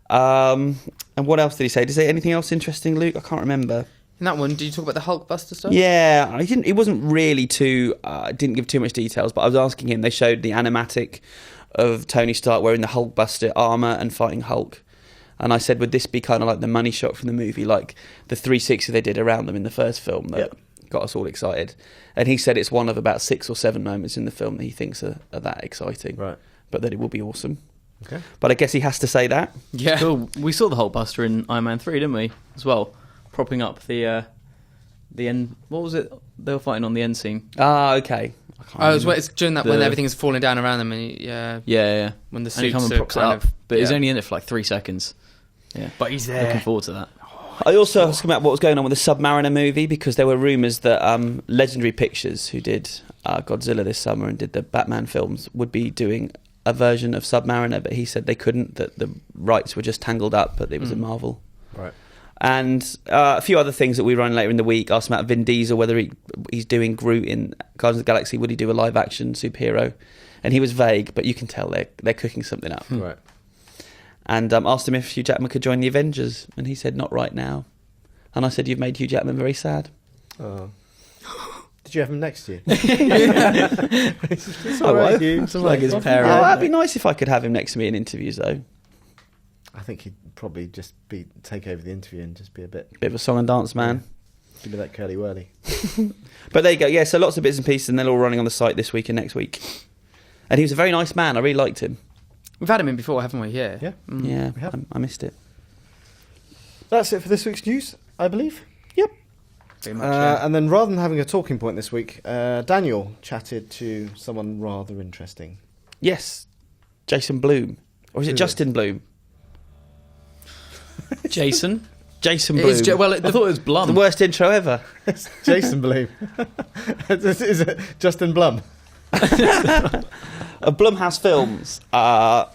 And what else did he say? Did he say anything else interesting, Luke? I can't remember. In that one, did you talk about the Hulkbuster stuff? Yeah, it wasn't really didn't give too much details, but I was asking him. They showed the animatic of Tony Stark wearing the Hulkbuster armour and fighting Hulk. And I said, would this be kind of like the money shot from the movie, like the 360 they did around them in the first film that got us all excited? And he said it's one of about 6 or 7 moments in the film that he thinks are that exciting. Right. But that it will be awesome. Okay. But I guess he has to say that. Yeah. Cool. We saw the Hulkbuster in Iron Man 3, didn't we? As well. Propping up the end. What was it? They were fighting on the end scene. Ah, okay. It's during that when everything's falling down around them, and Yeah. when the And he suits comes and are props it kind up. of. But he's only in it for like 3 seconds. Yeah. But he's there. Looking forward to that. I also asked him about what was going on with the Submariner movie, because there were rumours that Legendary Pictures, who did Godzilla this summer and did the Batman films, would be doing a version of Submariner, but he said they couldn't, that the rights were just tangled up, but it was a Marvel. Right. And a few other things that we run later in the week. Asked about Vin Diesel, whether he's doing Groot in Guardians of the Galaxy. Would he do a live action superhero? And he was vague, but you can tell they're cooking something up. Right. And asked him if Hugh Jackman could join the Avengers, and he said not right now. And I said, you've made Hugh Jackman very sad. Oh. Did you have him next year? It's all right, Hugh. It's like his parent. Oh, that'd be nice if I could have him next to me in interviews, though. I think he'd probably just take over the interview and just be a bit Bit of a song and dance man. give me that curly whirly. But there you go. Yeah, so lots of bits and pieces, and they're all running on the site this week and next week. And he was a very nice man. I really liked him. We've had him in before, haven't we? Yeah. Yeah. Yeah, we have. I missed it. That's it for this week's news, I believe. Yep. Pretty much, yeah. And then rather than having a talking point this week, Daniel chatted to someone rather interesting. Yes, Jason Bloom. Or is it Who Justin Bloom? Jason. Jason It Bloom. is I thought it was Blum. the worst intro ever. Jason Bloom. Is it Justin Blum? of Blumhouse Films,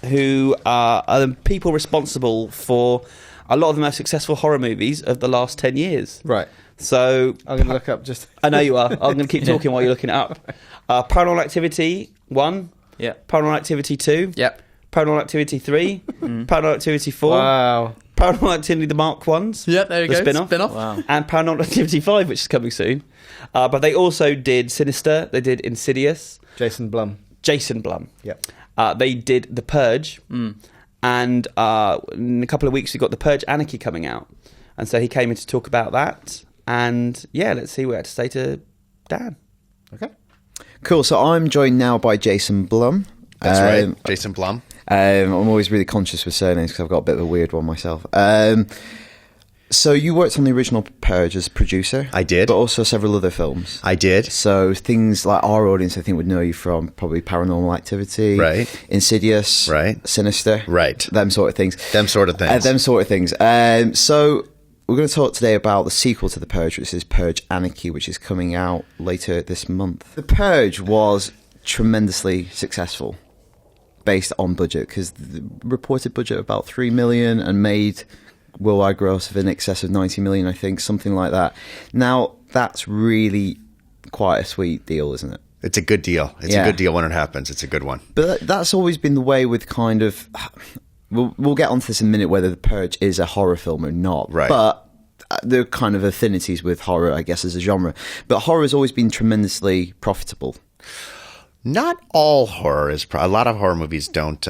who are the people responsible for a lot of the most successful horror movies of the last 10 years. Right. So I'm going to look up just... I know you are. I'm going to keep talking while you're looking it up. Paranormal Activity 1. Yeah. Paranormal Activity 2. Yep. Paranormal Activity 3. Paranormal Activity 4. Wow. Paranormal Activity the Mark Ones. Yep, there you the go. Spin-off. Wow. And Paranormal Activity 5, which is coming soon. But they also did Sinister. They did Insidious. Jason Blum. Jason Blum. Yep. They did The Purge. And in a couple of weeks, we've got The Purge Anarchy coming out. And so he came in to talk about that. And yeah, let's see what he had to say to Dan. Okay. Cool. So I'm joined now by Jason Blum. That's right, Jason Blum. I'm always really conscious with surnames because I've got a bit of a weird one myself. So you worked on the original Purge as producer. I did. But also several other films. I did. So things like our audience, I think, would know you from probably Paranormal Activity. Right. Insidious. Right. Sinister. Right. Them sort of things. Them sort of things. So we're going to talk today about the sequel to The Purge, which is Purge Anarchy, which is coming out later this month. The Purge was tremendously successful based on budget, because the reported budget of about 3 million and made worldwide gross of in excess of 90 million, I think, something like that. Now, that's really quite a sweet deal, isn't it? It's a good deal. It's a good deal when it happens. It's a good one. But that's always been the way with kind of... We'll get onto this in a minute, whether The Purge is a horror film or not. Right. But there are kind of affinities with horror, I guess, as a genre. But horror has always been tremendously profitable. Not all horror is... a lot of horror movies don't...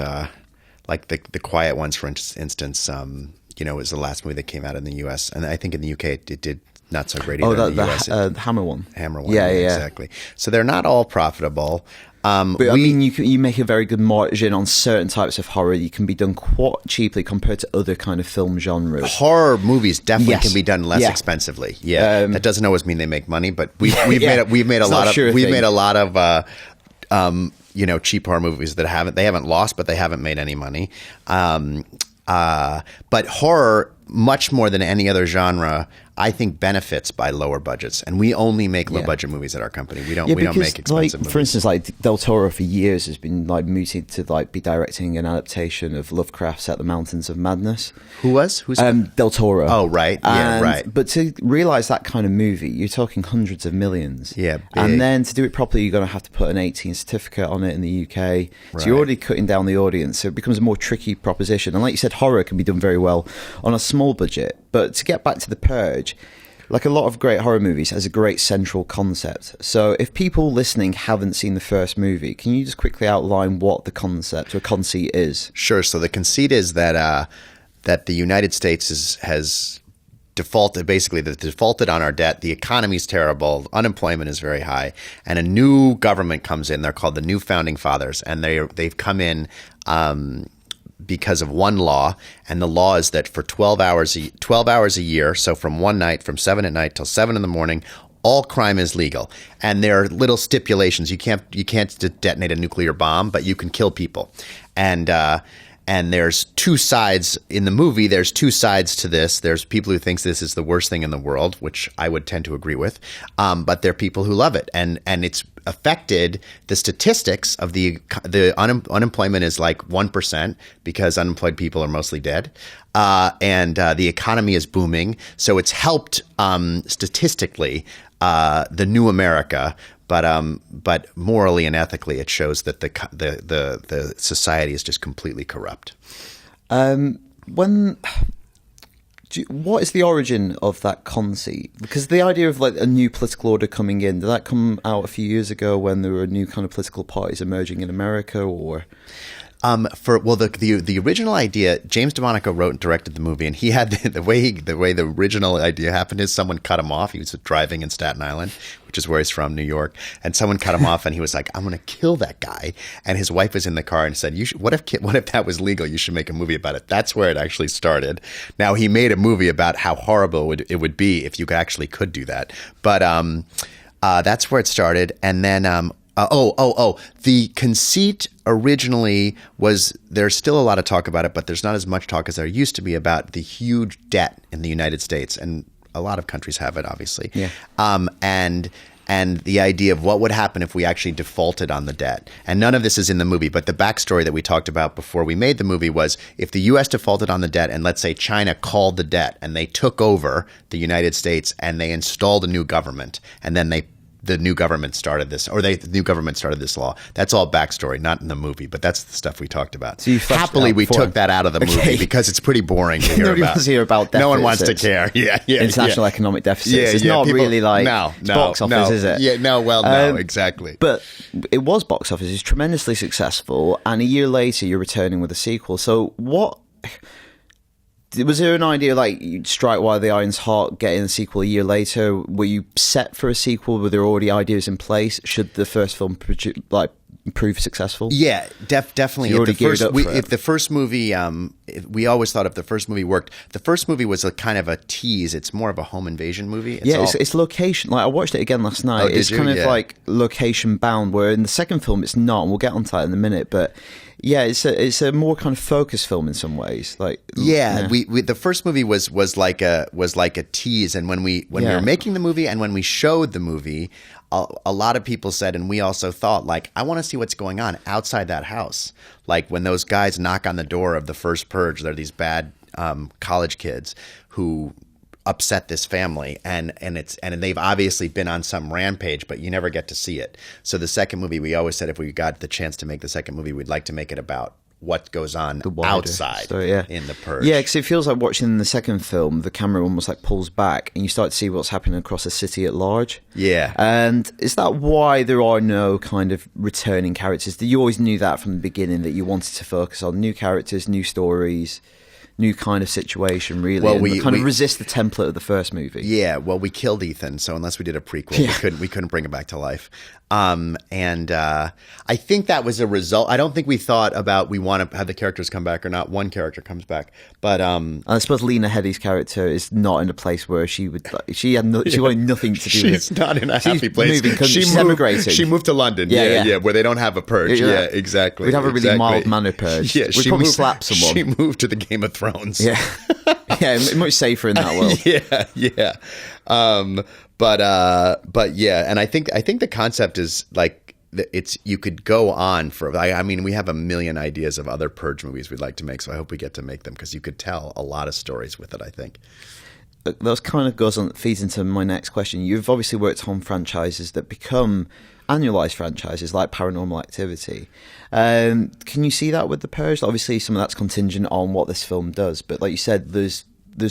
like the Quiet Ones, for instance, is the last movie that came out in the U.S. And I think in the U.K. it did not so great either in the U.S. The Hammer one. Hammer one. Yeah. Exactly. So they're not all profitable. But I mean, you make a very good margin on certain types of horror. You can be done quite cheaply compared to other kind of film genres. Horror movies definitely Yes. can be done less Yeah. expensively. Yeah, that doesn't always mean they make money, but we've made a It's not lot a of sure we've thing. made a lot of cheap horror movies that haven't lost, but they haven't made any money. But horror, much more than any other genre, I think benefits by lower budgets, and we only make low budget movies at our company. We don't make expensive movies. For instance, like Del Toro for years has been like mooted to like be directing an adaptation of Lovecraft's At the Mountains of Madness. Who's Del Toro? Oh, right. Yeah, right. But to realize that kind of movie, you're talking hundreds of millions. Yeah, big. And then to do it properly, you're going to have to put an 18 certificate on it in the UK. So Right. you're already cutting down the audience. So it becomes a more tricky proposition. And like you said, horror can be done very well on a small budget. But to get back to The Purge, like a lot of great horror movies, has a great central concept. So if people listening haven't seen the first movie, can you just quickly outline what the concept or conceit is? Sure. So the conceit is that the United States has defaulted on our debt. The economy's terrible. Unemployment is very high, and a new government comes in. They're called the New Founding Fathers, and they've come in because of one law, and the law is that for 12 hours a year, so from one night, from 7 at night till 7 in the morning, all crime is legal. And there are little stipulations. You can't detonate a nuclear bomb, but you can kill people. And there's two sides in the movie. There's two sides to this. There's people who think this is the worst thing in the world, which I would tend to agree with. But there are people who love it, and it's affected the statistics of the unemployment is like 1% because unemployed people are mostly dead, and the economy is booming. So it's helped statistically the new America. But morally and ethically, it shows that the society is just completely corrupt. What is the origin of that conceit? Because the idea of like a new political order coming in, did that come out a few years ago when there were new kind of political parties emerging in America, or? The original idea, James DeMonaco wrote and directed the movie, and he had the way the original idea happened is someone cut him off. He was driving in Staten Island, which is where he's from, New York, and someone cut him off, and he was like, "I'm going to kill that guy." And his wife was in the car and said, what if that was legal? You should make a movie about it." That's where it actually started. Now he made a movie about how horrible it would be if you actually could do that, but that's where it started, and then. The conceit originally was, there's still a lot of talk about it, but there's not as much talk as there used to be about the huge debt in the United States. And a lot of countries have it, obviously. Yeah. and the idea of what would happen if we actually defaulted on the debt. And none of this is in the movie, but the backstory that we talked about before we made the movie was if the U.S. defaulted on the debt and let's say China called the debt and they took over the United States and they installed a new government and then the new government started this, or the new government started this law. That's all backstory, not in the movie, but that's the stuff we talked about. So happily, we took that out of the movie because it's pretty boring to hear Nobody about. wants to hear about No one deficits. wants to care. Yeah, International economic deficits. Yeah, It's yeah, not people- really like no, box office, is it? Yeah, no, exactly. But it was box office. It's tremendously successful, and a year later, you're returning with a sequel. So what? Was there an idea like you'd strike while the iron's hot, getting a sequel a year later? Were you set for a sequel? Were there already ideas in place? Should the first film prove successful? Yeah, definitely. So you're already geared up for it. If the first movie, we always thought if the first movie worked, the first movie was a kind of a tease. It's more of a home invasion movie. It's location. Like I watched it again last night. Oh, did it's you? kind of Yeah. like location bound. Where in the second film, it's not. And we'll get onto that in a minute. But yeah, it's a more kind of focused film in some ways. Like we the first movie was like a tease, and when we were making the movie and when we showed the movie, a lot of people said, and we also thought, like, I want to see what's going on outside that house. Like when those guys knock on the door of the first purge, they're these bad college kids who upset this family, and they've obviously been on some rampage, but you never get to see it. So the second movie, we always said if we got the chance to make the second movie, we'd like to make it about what goes on outside in the purge. Yeah, because it feels like watching the second film, the camera almost like pulls back and you start to see what's happening across the city at large. Yeah. And is that why there are no kind of returning characters? You always knew that from the beginning, that you wanted to focus on new characters, new stories, new kind of situation, really. Well, and we resist the template of the first movie. Yeah, well, we killed Ethan, so unless we did a prequel, we couldn't bring him back to life. I think that was a result. I don't think we thought about we want to have the characters come back or not. One character comes back, but I suppose Lena Headey's character is not in a place where she would. She wanted nothing to do. She's not in a happy place. She's emigrating. She moved to London. Yeah, where they don't have a purge. Yeah, exactly. We'd have a really mild manner purge. Yeah, we'd probably slap someone. She moved to the Game of Thrones. Yeah, yeah, much safer in that world. Yeah. But yeah, and I think the concept is like you could go on for. I mean, we have a million ideas of other purge movies we'd like to make, so I hope we get to make them because you could tell a lot of stories with it. I think. That kind of feeds into my next question. You've obviously worked on franchises that become annualized franchises like Paranormal Activity. Can you see that with The Purge? Obviously, some of that's contingent on what this film does, but like you said, there's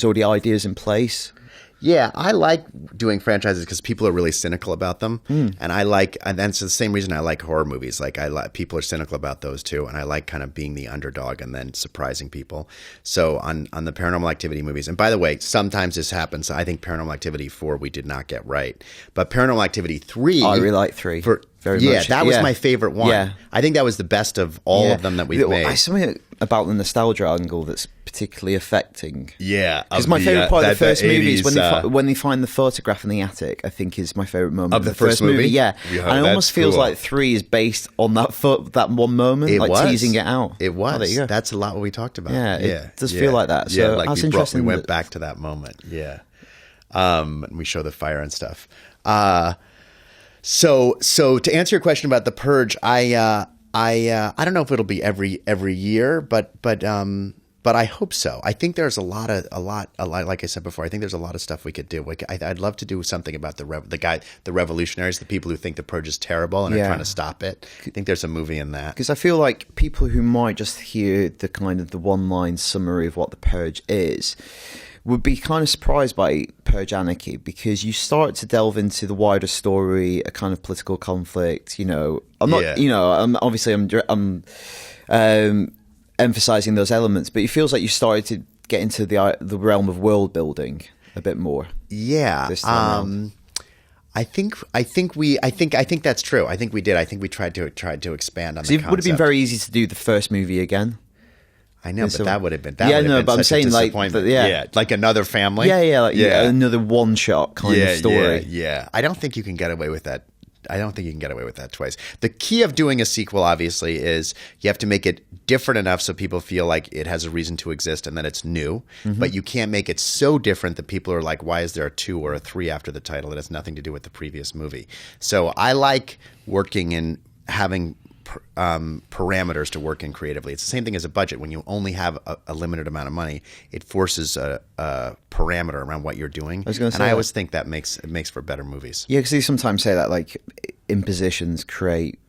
already ideas in place. Yeah, I like doing franchises because people are really cynical about them, and that's the same reason I like horror movies. Like people are cynical about those too, and I like kind of being the underdog and then surprising people. So on the Paranormal Activity movies, and by the way, sometimes this happens. I think Paranormal Activity 4 we did not get right, but Paranormal Activity 3, I really like 3. Very much. That was my favorite one. Yeah. I think that was the best of all of them that we've made. Something about the nostalgia angle that's particularly affecting. Yeah, because my favorite part of the first movie is when they find the photograph in the attic. I think is my favorite moment of the first movie. Yeah, and it almost feels like 3 is based on that one moment, teasing it out. It was. Oh, there you go. That's a lot what we talked about. Yeah, it does feel like that. So like that's interesting. We went back to that moment. Yeah, and we show the fire and stuff. So to answer your question about The Purge, I don't know if it'll be every year, but I hope so. I think there's a lot, like I said before, I think there's a lot of stuff we could do. I'd love to do something about the revolutionaries, the people who think The Purge is terrible and are trying to stop it. I think there's a movie in that. Because I feel like people who might just hear the kind of the one-line summary of what The Purge is would be kind of surprised by Purge Anarchy, because you start to delve into the wider story, a kind of political conflict. I'm emphasizing those elements, but it feels like you started to get into the realm of world building a bit more. Yeah. This time I think that's true. I think we did. I think we tried to expand on the concept. It would have been very easy to do the first movie again. I know, but that would have been but I'm saying like like Another Family. Another one-shot kind of story. Yeah. I don't think you can get away with that I don't think you can get away with that twice. The key of doing a sequel, obviously, is you have to make it different enough so people feel like it has a reason to exist and that it's new. But you can't make it so different that people are like, why is there a 2 or a 3 after the title? It has nothing to do with the previous movie. So I like working in having parameters to work in creatively. It's the same thing as a budget. When you only have a limited amount of money, it forces a parameter around what you're doing. I always think that makes for better movies. Yeah, because you sometimes say that like impositions create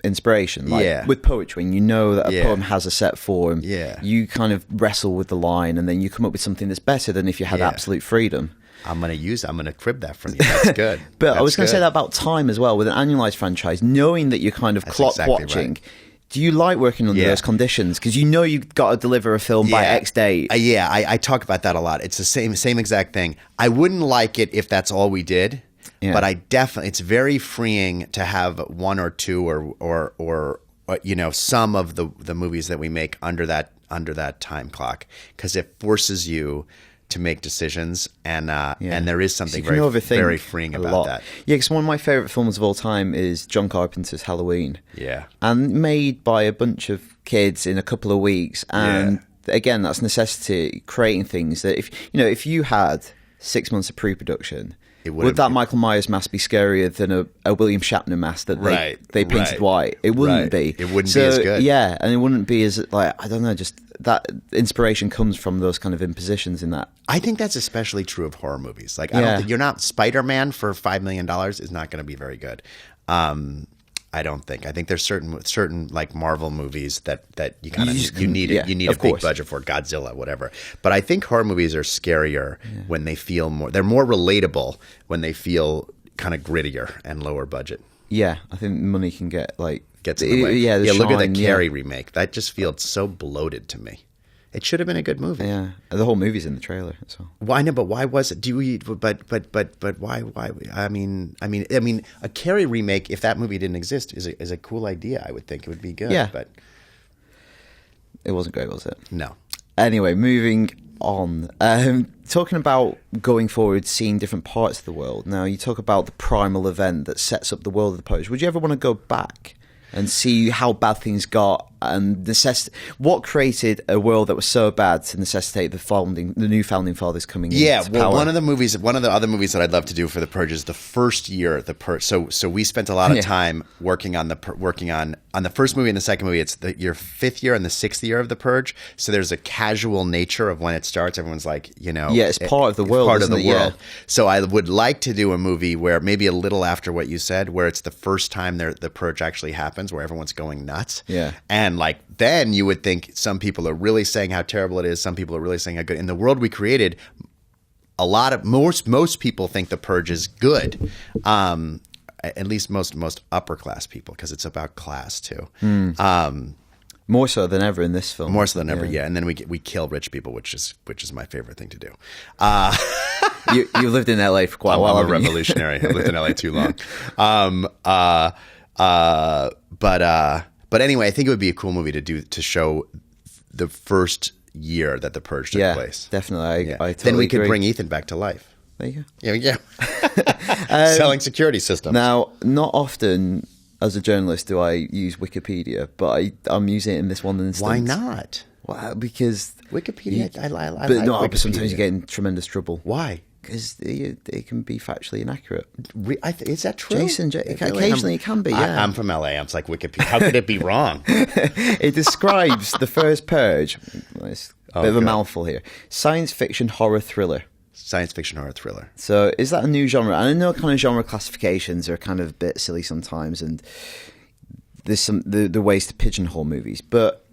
inspiration. Like with poetry, and you know that a poem has a set form. Yeah. You kind of wrestle with the line, and then you come up with something that's better than if you had absolute freedom. I'm going to crib that from you. That's good. But I was going to say that about time as well. With an annualized franchise, knowing that you're kind of clock watching, right. Do you like working under those conditions? Because you know you've got to deliver a film by X date. I talk about that a lot. It's the same exact thing. I wouldn't like it if that's all we did. Yeah. But it's very freeing to have 1 or 2 or some of the movies that we make under that time clock, because it forces you to make decisions, and there is something very freeing about that. Yeah, because one of my favorite films of all time is John Carpenter's Halloween. Yeah, and made by a bunch of kids in a couple of weeks, and again, that's necessity, creating things that if you had 6 months of pre-production. Would that Michael Myers mask be scarier than a William Shatner mask that they painted white? It wouldn't be. It wouldn't be as good. Yeah, and it wouldn't be as, like, I don't know, just that inspiration comes from those kind of impositions in that. I think that's especially true of horror movies. Like, I don't think you're not Spider-Man for $5 million is not going to be very good. I don't think. I think there's certain like Marvel movies that you kind of you need a big budget for, Godzilla, whatever. But I think horror movies are scarier when they feel more. They're more relatable when they feel kind of grittier and lower budget. Yeah, I think money can gets in the way. Yeah, look at the Carrie remake. That just feels so bloated to me. It should have been a good movie. Yeah, the whole movie's in the trailer. So. Why no? But why was it? But why? I mean, a Carrie remake, if that movie didn't exist, is a cool idea. I would think it would be good. Yeah, but it wasn't great, was it? No. Anyway, moving on. Talking about going forward, seeing different parts of the world. Now, you talk about the primal event that sets up the world of the Purge. Would you ever want to go back and see how bad things got and what created a world that was so bad to necessitate the new founding fathers coming in? Yeah, well, one of the other movies that I'd love to do for the Purge is the first year of the Purge. So we spent a lot of time working on the first movie and the second movie. It's your 5th year and the 6th year of the Purge. So there's a casual nature of when it starts. Everyone's like, it's part of the world. Part of the world. Yeah. So I would like to do a movie where maybe a little after what you said, where it's the first time the Purge actually happens, where everyone's going nuts. Yeah. And like then you would think some people are really saying how terrible it is. Some people are really saying how good. In the world we created, most people think the Purge is good. At least most upper class people, because it's about class too. More so than ever in this film. More so than ever, yeah. And then we kill rich people, which is my favorite thing to do. You lived in LA for quite a while. I'm a revolutionary. I lived in LA too long. But anyway, I think it would be a cool movie to show the first year that the Purge took place. Definitely. I totally then we could agree. bring Ethan back to life. There you Yeah. go. Selling security systems. Now, not often as a journalist do I use Wikipedia, but I'm using it in this one instance. Why not? Well, because Wikipedia, I like but sometimes Wikipedia. you get in tremendous trouble. Why? Because it can be factually inaccurate. Is that true? Jason, occasionally it can be, yeah. I'm from LA. I'm like, Wikipedia. How could it be wrong? It describes the first Purge. It's a bit of a mouthful here. Science fiction horror thriller. Science fiction horror thriller. So is that a new genre? And I know kind of genre classifications are kind of a bit silly sometimes, and there's some the ways to pigeonhole movies. But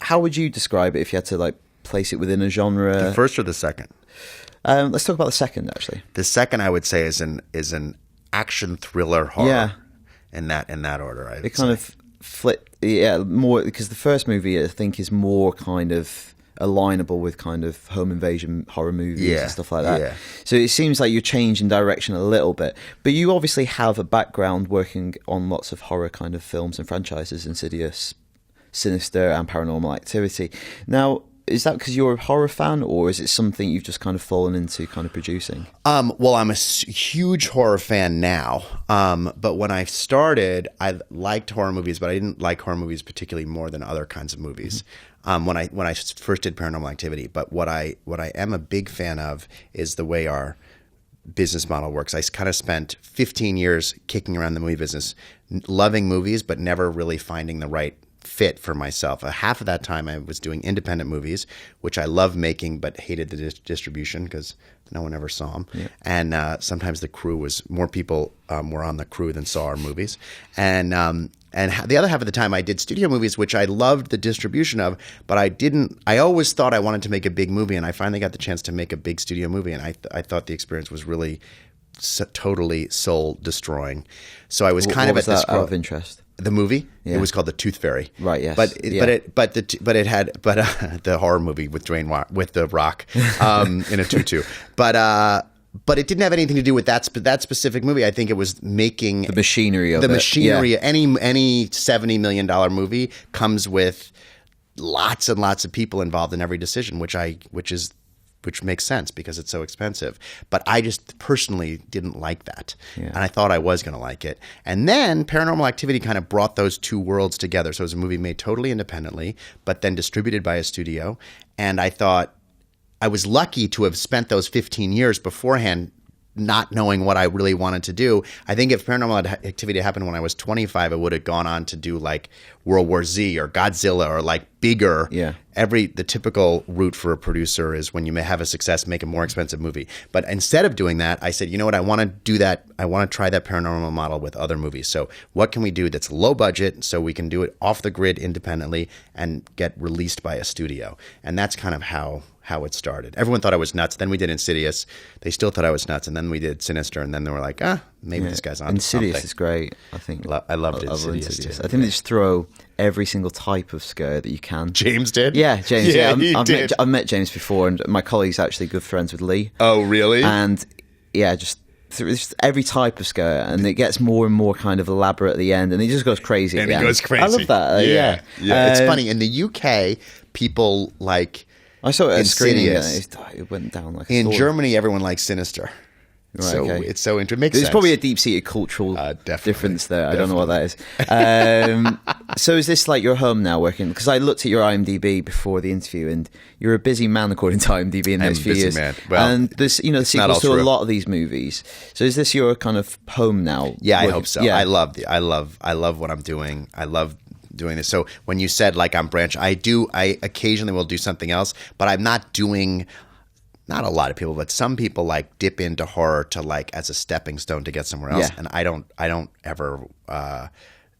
how would you describe it if you had to like place it within a genre? The first or the second? Let's talk about the second, actually. The second, I would say, is an action thriller horror. Yeah. In that order, I would it kind of flip, more because the first movie I think is more kind of alignable with kind of home invasion horror movies and stuff like that. Yeah. So it seems like you're changing direction a little bit, but you obviously have a background working on lots of horror kind of films and franchises, Insidious, Sinister, and Paranormal Activity. Now, is that because you're a horror fan, or is it something you've just kind of fallen into kind of producing? Well, I'm a huge horror fan now. But when I started, I liked horror movies, but I didn't like horror movies particularly more than other kinds of movies. When I first did Paranormal Activity, but what I am a big fan of is the way our business model works. I kind of spent 15 years kicking around the movie business, loving movies, but never really finding the right fit for myself. Half of that time I was doing independent movies, which I love making, but hated the distribution because no one ever saw them. Yeah. And sometimes the crew was more people were on the crew than saw our movies. And the other half of the time I did studio movies, which I loved the distribution of, but I always thought I wanted to make a big movie, and I finally got the chance to make a big studio movie, and I thought the experience was really totally soul destroying. So I was kind of at this out of interest. The movie, Yeah. It was called The Tooth Fairy, Right? Yes, but it had the horror movie with with The Rock in a tutu, but it didn't have anything to do with that specific movie. I think it was making the machinery of the it. machinery. Yeah. Any $70 million movie comes with lots and lots of people involved in every decision, which makes sense because it's so expensive. But I just personally didn't like that. Yeah. And I thought I was going to like it. And then Paranormal Activity kind of brought those two worlds together. So it was a movie made totally independently, but then distributed by a studio. And I thought I was lucky to have spent those 15 years beforehand not knowing what I really wanted to do. I think if Paranormal Activity happened when I was 25, I would have gone on to do like World War Z or Godzilla or like bigger. Yeah. The typical route for a producer is when you may have a success, make a more expensive movie. But instead of doing that, I said, you know what? I want to do that. I want to try that paranormal model with other movies. So what can we do that's low budget so we can do it off the grid independently and get released by a studio? And that's kind of how it started. Everyone thought I was nuts. Then we did Insidious. They still thought I was nuts. And then we did Sinister. And then they were like, maybe this guy's on Insidious something. is great, I think. I loved love Insidious too. I think they just throw every single type of scare that you can. James did? Yeah, James. Yeah, I've met James before, and my colleague's actually good friends with Lee. Oh, really? And yeah, just every type of scare, and it gets more and more kind of elaborate at the end, and he just goes crazy. And he goes crazy. I love that. Yeah. It's funny. In the UK, people like I saw it at screening. Insidious. It went down like a In storm. Germany, everyone likes Sinister. Right, So okay. it's so interesting. Makes There's sense. probably a deep-seated cultural Definitely. difference there. I don't know what that is. So is this like your home now working? Because I looked at your IMDb before the interview, and you're a busy man according to IMDb in I'm those a few busy years. man. Well, and there's the not sequels all to a true. lot of these movies. So is this your kind of home now? Yeah, I working? hope so. Yeah. I love what I'm doing. I love doing this. So when you said like I'm branch, I occasionally will do something else, but I'm not doing. Not a lot of people, but some people like dip into horror to like as a stepping stone to get somewhere else, Yeah. and I don't ever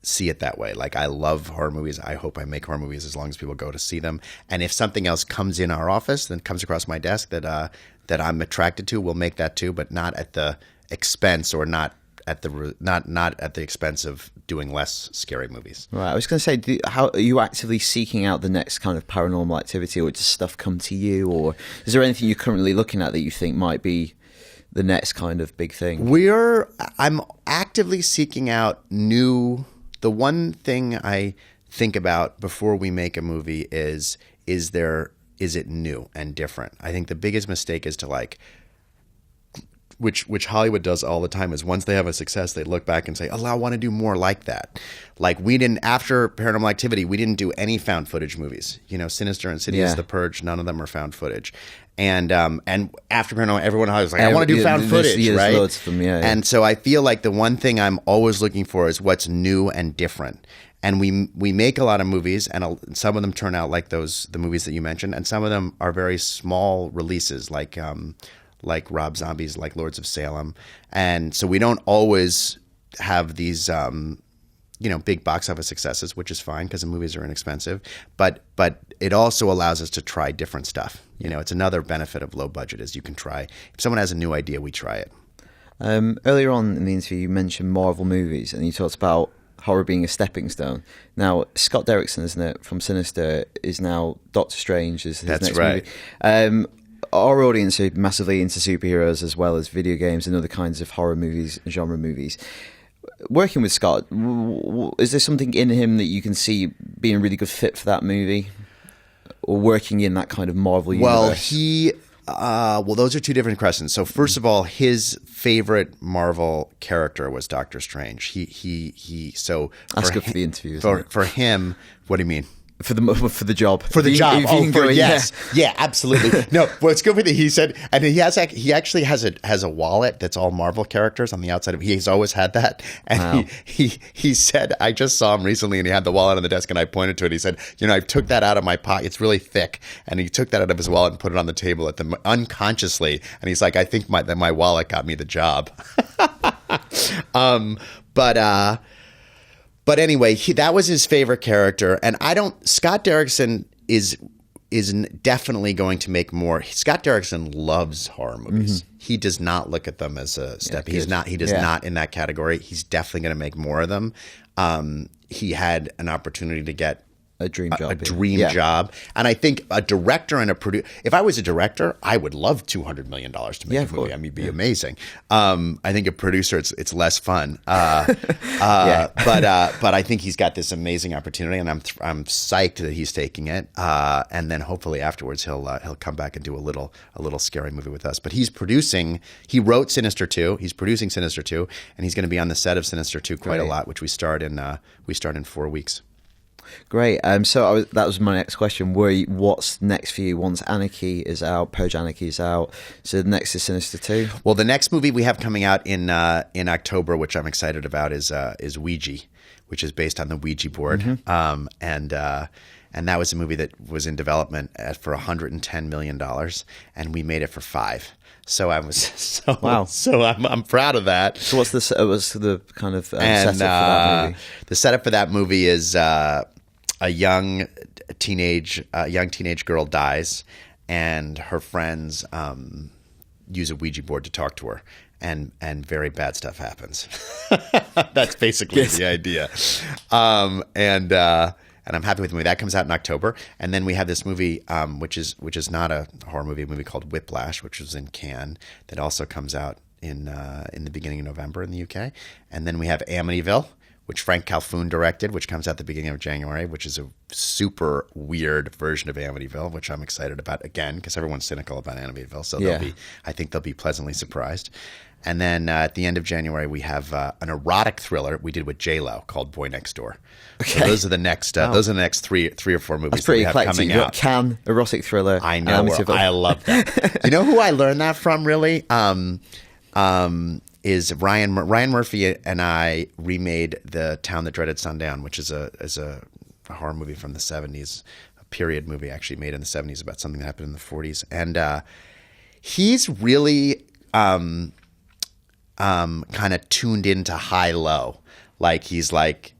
see it that way. Like I love horror movies. I hope I make horror movies as long as people go to see them. And if something else comes in our office, then comes across my desk that I'm attracted to, we'll make that too, but not at the expense or not at the expense of doing less scary movies. Right. I was going to say, how are you actively seeking out the next kind of paranormal activity, or does stuff come to you, or is there anything you're currently looking at that you think might be the next kind of big thing? I'm actively seeking out new. The one thing I think about before we make a movie is it new and different? I think the biggest mistake is to like. Which Hollywood does all the time is once they have a success, they look back and say, "Oh, I want to do more like that." Like we didn't after Paranormal Activity, we didn't do any found footage movies. Sinister, Insidious, Yeah. The Purge, none of them are found footage. And after Paranormal, everyone was like, "I want to do found footage," there's right? loads of them, yeah. And so I feel like the one thing I'm always looking for is what's new and different. And we make a lot of movies, and some of them turn out like the movies that you mentioned, and some of them are very small releases, like Rob Zombie's, like Lords of Salem. And so we don't always have these, big box office successes, which is fine because the movies are inexpensive. But it also allows us to try different stuff. It's another benefit of low budget is you can try. If someone has a new idea, we try it. Earlier on in the interview, you mentioned Marvel movies, and you talked about horror being a stepping stone. Now, Scott Derrickson, isn't it, from Sinister, is now Doctor Strange. Is his That's next right. movie. Our audience are massively into superheroes as well as video games and other kinds of horror movies, genre movies. Working with Scott, is there something in him that you can see being a really good fit for that movie? or working in that kind of Marvel universe? Well, those are two different questions. So first of all, his favorite Marvel character was Doctor Strange. That's good for the interview. For him, what do you mean? For the job. For the job. Yeah, absolutely. No, well, it's good with it. He said, and he actually has a wallet that's all Marvel characters on the outside of it. He's always had that. And Wow. he said, I just saw him recently and he had the wallet on the desk and I pointed to it. He said, I took that out of my pocket. It's really thick. And he took that out of his wallet and put it on the table unconsciously. And he's like, I think my wallet got me the job. But anyway, that was his favorite character, and Scott Derrickson is definitely going to make more. Scott Derrickson loves horror movies. Mm-hmm. He does not look at them as a step. He does not in that category. He's definitely going to make more of them. He had an opportunity to get a dream job. Job. And I think a director and a producer, if I was a director, I would love $200 million to make a movie. I mean, it'd be amazing. I think a producer, it's less fun. But I think he's got this amazing opportunity and I'm psyched that he's taking it. And then hopefully afterwards he'll come back and do a little scary movie with us. But he wrote Sinister 2, he's producing Sinister 2, and he's going to be on the set of Sinister 2 quite a lot, which we start in 4 weeks. Great. So that was my next question. What's next for you once Anarchy is out, Purge Anarchy is out? So the next is Sinister 2? Well, the next movie we have coming out in October, which I'm excited about, is Ouija, which is based on the Ouija board. Mm-hmm. And that was a movie that was in development for $110 million, and we made it for $5 million. So I'm proud of that. So what's the kind of setup for that movie? The setup for that movie is a young teenage girl dies, and her friends use a Ouija board to talk to her, and very bad stuff happens. That's basically the idea. And I'm happy with the movie. That comes out in October. And then we have this movie, which is not a horror movie, a movie called Whiplash, which was in Cannes, that also comes out in the beginning of November in the UK. And then we have Amityville, which Frank Calhoun directed, which comes out the beginning of January, which is a super weird version of Amityville, which I'm excited about again, because everyone's cynical about Amityville. So I think they'll be pleasantly surprised. And then at the end of January, we have an erotic thriller we did with J-Lo called Boy Next Door. Okay. So those are the next three or four movies That's pretty that we have eclectic. coming You've got out. Cannes, erotic thriller. I know. I love that. You know who I learned that from, really? Is Ryan Murphy and I remade The Town That Dreaded Sundown, which is a horror movie from the 70s, a period movie actually made in the 70s about something that happened in the 40s. And he's really kind of tuned into high-low. Like he's like,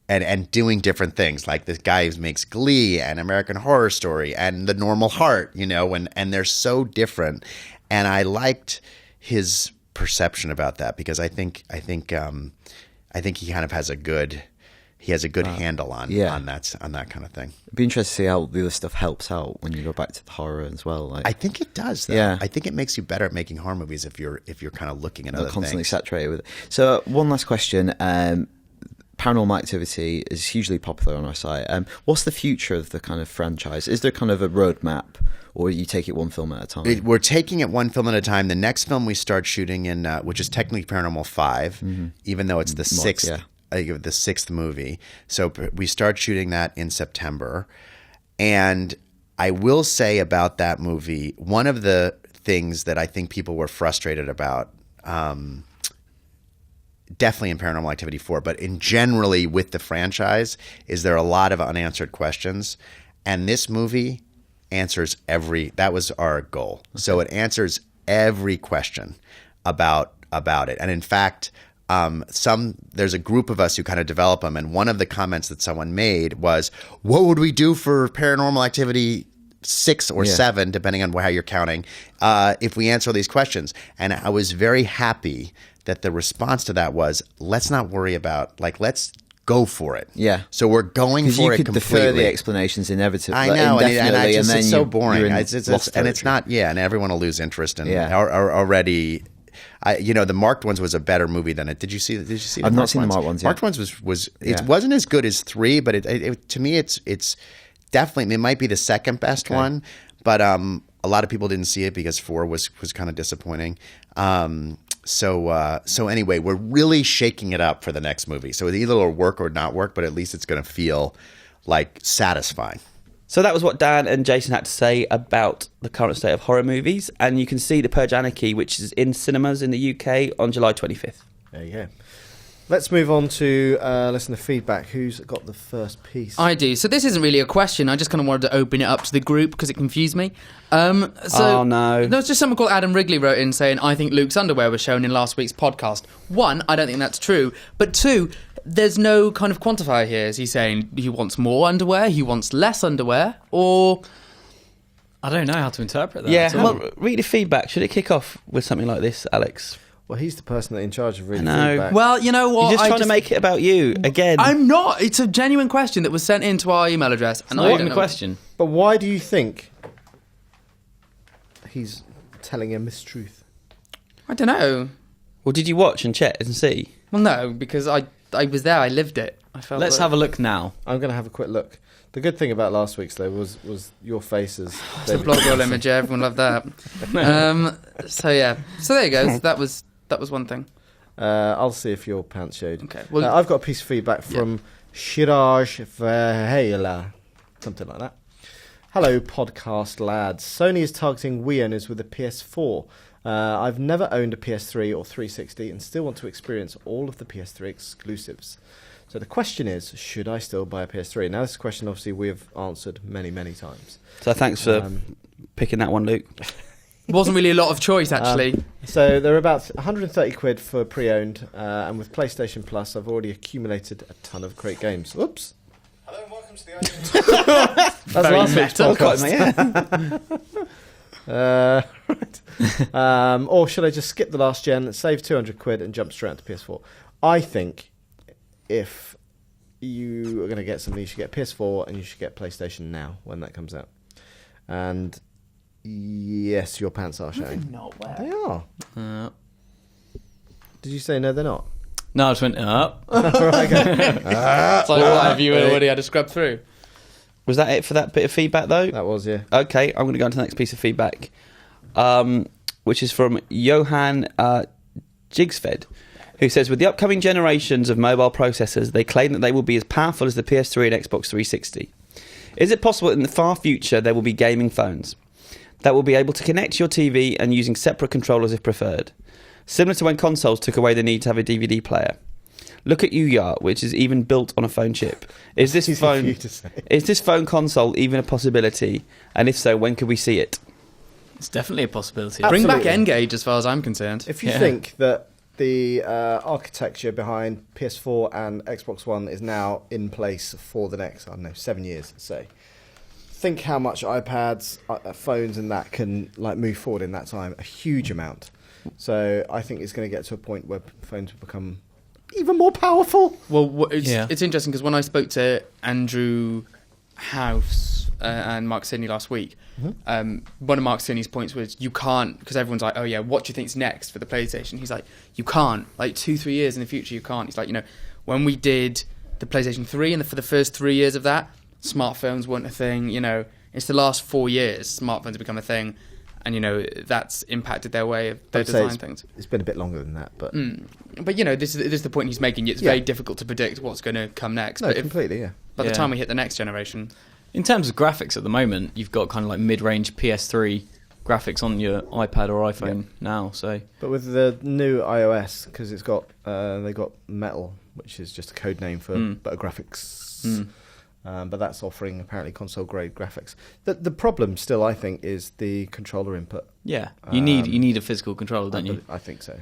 and doing different things. Like this guy who makes Glee and American Horror Story and The Normal Heart, and they're so different. And I liked his perception about that because I think he kind of has a good handle on that kind of thing. It'd be interesting to see how the other stuff helps out when you go back to the horror as well. Like, I think it does, though. Yeah. I think it makes you better at making horror movies if you're kind of looking at other things. Constantly saturated with it. So one last question. Paranormal Activity is hugely popular on our site. What's the future of the kind of franchise? Is there kind of a roadmap, or you take it one film at a time? We're taking it one film at a time. The next film we start shooting in, which is technically Paranormal 5, even though it's the sixth movie. So we start shooting that in September. And I will say about that movie, one of the things that I think people were frustrated about, definitely in Paranormal Activity 4, but in generally with the franchise, is there are a lot of unanswered questions. And this movie answers that was our goal. Okay. So it answers every question about it. And in fact, there's a group of us who kind of develop them, and one of the comments that someone made was, what would we do for Paranormal Activity 6 or 7, depending on how you're counting, if we answer these questions? And I was very happy that the response to that was, let's not worry about, let's go for it. Yeah. So we're going for it completely. You could defer the explanations inevitably. I know, it's so boring. It's not, and everyone will lose interest in already. The Marked Ones was a better movie than it. Did you see? I've not seen the Marked Ones. Marked Ones was it wasn't as good as 3, but it to me it's definitely, it might be the second best one, but a lot of people didn't see it because 4 was kind of disappointing. So anyway, we're really shaking it up for the next movie. So either it'll work or not work, but at least it's going to feel like satisfying. So that was what Dan and Jason had to say about the current state of horror movies. And you can see The Purge Anarchy, which is in cinemas in the UK on July 25th. There you go. Let's move on to listener feedback. Who's got the first piece? I do. So this isn't really a question. I just kind of wanted to open it up to the group because it confused me. Oh, no. There was just someone called Adam Wrigley wrote in saying, I think Luke's underwear was shown in last week's podcast. 1, I don't think that's true. But 2, there's no kind of quantifier here. Is he saying he wants more underwear, he wants less underwear, or... I don't know how to interpret that. Yeah, at all. well, read the feedback. Should it kick off with something like this, Alex? Well, he's the person in charge of reading I know. feedback. Well, you know what? You're just trying to make it about you, again. I'm not. It's a genuine question that was sent into our email address. It's not even a question. But why do you think he's telling a mistruth? I don't know. Well, did you watch and check and see? Well, no, because I was there. I lived it. I felt. Let's have a look now. I'm going to have a quick look. The good thing about last week's, though, was your faces. It's a blog roll image. Yeah, everyone loved that. So yeah. So there you go. So that was one thing. I'll see if your pants showed. Okay. Well, I've got a piece of feedback from Shiraj Verheila, something like that. Hello, podcast lads. Sony is targeting Wii owners with a PS4. I've never owned a PS3 or 360 and still want to experience all of the PS3 exclusives. So the question is, should I still buy a PS3? Now, this is a question, obviously, we have answered many, many times. So thanks for picking that one, Luke. wasn't really a lot of choice, actually. So they're about 130 quid for pre-owned, and with PlayStation Plus, I've already accumulated a ton of great games. Oops. Hello and welcome to the That's last week's Podcast. Right. Or should I just skip the last gen, save 200 quid and jump straight to PS4? I think if you are going to get something, you should get PS4 and you should get PlayStation Now when that comes out. And yes, your pants are showing. Not where. They are. Did you say no, they're not? No, I just went up. Right, okay. It's like, what have you already had to scrub through? Was that it for that bit of feedback, though? That was, yeah. Okay, I'm going to go on to the next piece of feedback, which is from Johan Jigsfed, who says, with the upcoming generations of mobile processors, they claim that they will be as powerful as the PS3 and Xbox 360. Is it possible that in the far future there will be gaming phones that will be able to connect to your TV and using separate controllers if preferred? Similar to when consoles took away the need to have a DVD player. Look at UART, which is even built on a phone chip. Is this phone console even a possibility? And if so, when could we see it? It's definitely a possibility. Absolutely. Bring back N-Gage, as far as I'm concerned. If you think that the architecture behind PS4 and Xbox One is now in place for the next, 7 years, say, think how much iPads, phones and that can move forward in that time. A huge amount. So I think it's going to get to a point where phones will become even more powerful. Well, it's interesting because when I spoke to Andrew House and Mark Sidney last week, one of Mark Sidney's points was you can't, because everyone's like, oh yeah, what do you think's next for the PlayStation? He's like, you can't, 2-3 years in the future, you can't. He's like, when we did the PlayStation 3 and for the first 3 years of that, smartphones weren't a thing. It's the last 4 years smartphones have become a thing. And, that's impacted their way of their design things. It's been a bit longer than that, but... But, this is the point he's making. It's very difficult to predict what's going to come next. No, but completely, yeah. By the time we hit the next generation... In terms of graphics at the moment, you've got kind of mid-range PS3 graphics on your iPad or iPhone now, so... But with the new iOS, because it's got... they got Metal, which is just a code name for better graphics... but that's offering apparently console-grade graphics. The problem still, I think, is the controller input. Yeah, you need a physical controller, don't you? I think so.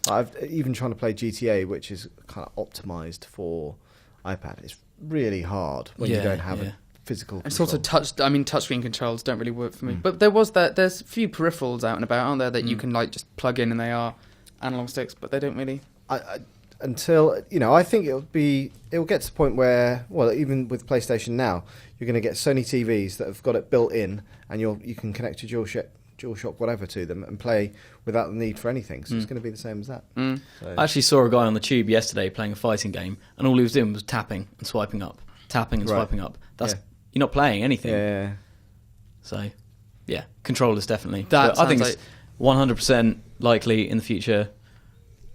I've even trying to play GTA, which is kind of optimized for iPad. It's really hard when you don't have a physical control. It's also touchscreen controls don't really work for me. But there's a few peripherals out and about, aren't there, that you can just plug in and they are analog sticks, but they don't really... Until I think it'll get to the point where, well, even with PlayStation Now, you're going to get Sony TVs that have got it built in, and you can connect your DualShock whatever to them and play without the need for anything. So it's going to be the same as that. So. I actually saw a guy on the tube yesterday playing a fighting game, and all he was doing was tapping and swiping up, swiping up. That's you're not playing anything. Yeah. So, yeah, controllers definitely. That But I think sounds it's 100% likely in the future.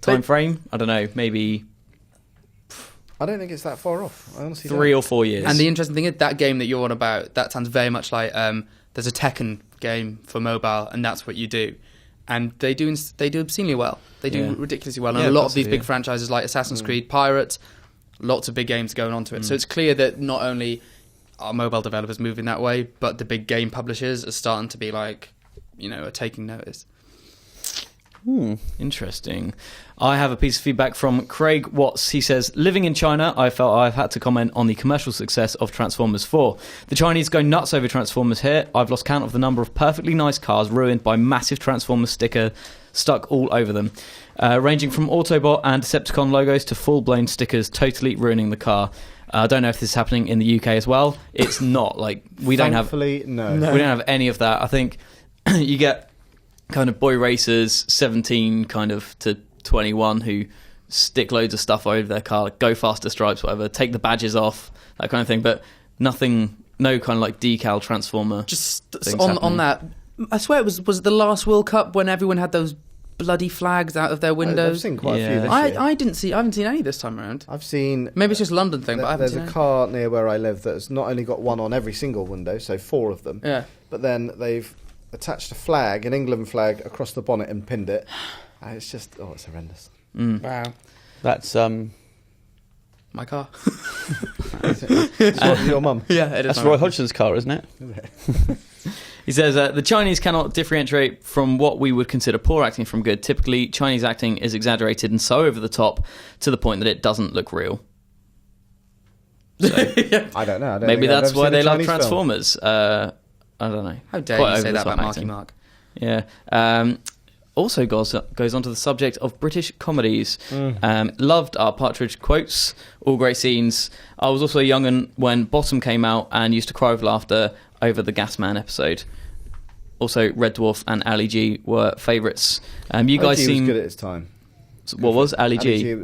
Time frame? I don't know, maybe I don't think it's that far off. I honestly 3 don't. or 4 years. And the interesting thing is that game that you're on about, that sounds very much like there's a Tekken game for mobile, and that's what you do. And they do obscenely well. They do Yeah. ridiculously well. And Yeah, a lot of these possibly, big yeah. franchises like Assassin's Creed, Pirates, lots of big games going onto it. So it's clear that not only are mobile developers moving that way, but the big game publishers are starting to be like, are taking notice. Interesting. I have a piece of feedback from Craig Watts. He says, living in China, I felt I've had to comment on the commercial success of Transformers 4. The Chinese go nuts over Transformers here. I've lost count of the number of perfectly nice cars ruined by massive Transformers sticker stuck all over them. Ranging from Autobot and Decepticon logos to full-blown stickers totally ruining the car. I don't know if this is happening in the UK as well. It's not. Like, we don't have... Thankfully, no. We don't have any of that. I think you get kind of boy racers 17 kind of to 21 who stick loads of stuff over their car, like go faster stripes, whatever, take the badges off, that kind of thing, but nothing, no kind of like decal transformer. Just things on happening. that, I swear it was the last World Cup when everyone had those bloody flags out of their I've windows. seen quite a Yeah. few this year. I haven't seen any this time around. I've seen... Maybe it's just a London thing, but I haven't There's seen a any. car near where I live that's not only got one on every single window, so 4 of them, Yeah. but then they've attached a flag, an England flag, across the bonnet and pinned it. And it's just, it's horrendous. Wow. That's My car. It's your mum. Yeah, it is. that's Roy Hodgson's car, isn't it? He says, the Chinese cannot differentiate from what we would consider poor acting from good. Typically, Chinese acting is exaggerated and so over the top to the point that it doesn't look real. So, I don't know. I don't maybe think I've that's ever why seen a they love Chinese film. Transformers. I don't know. How dare Quite you say that over-the-top about Marky acting. Mark? Yeah. Also goes onto the subject of British comedies. Loved our Partridge quotes, all great scenes. I was also a young'un when Bottom came out and used to cry with laughter over the Gas Man episode. Also, Red Dwarf and Ali G were favourites. You guys Ali G seen... was good at its time. What was Ali G?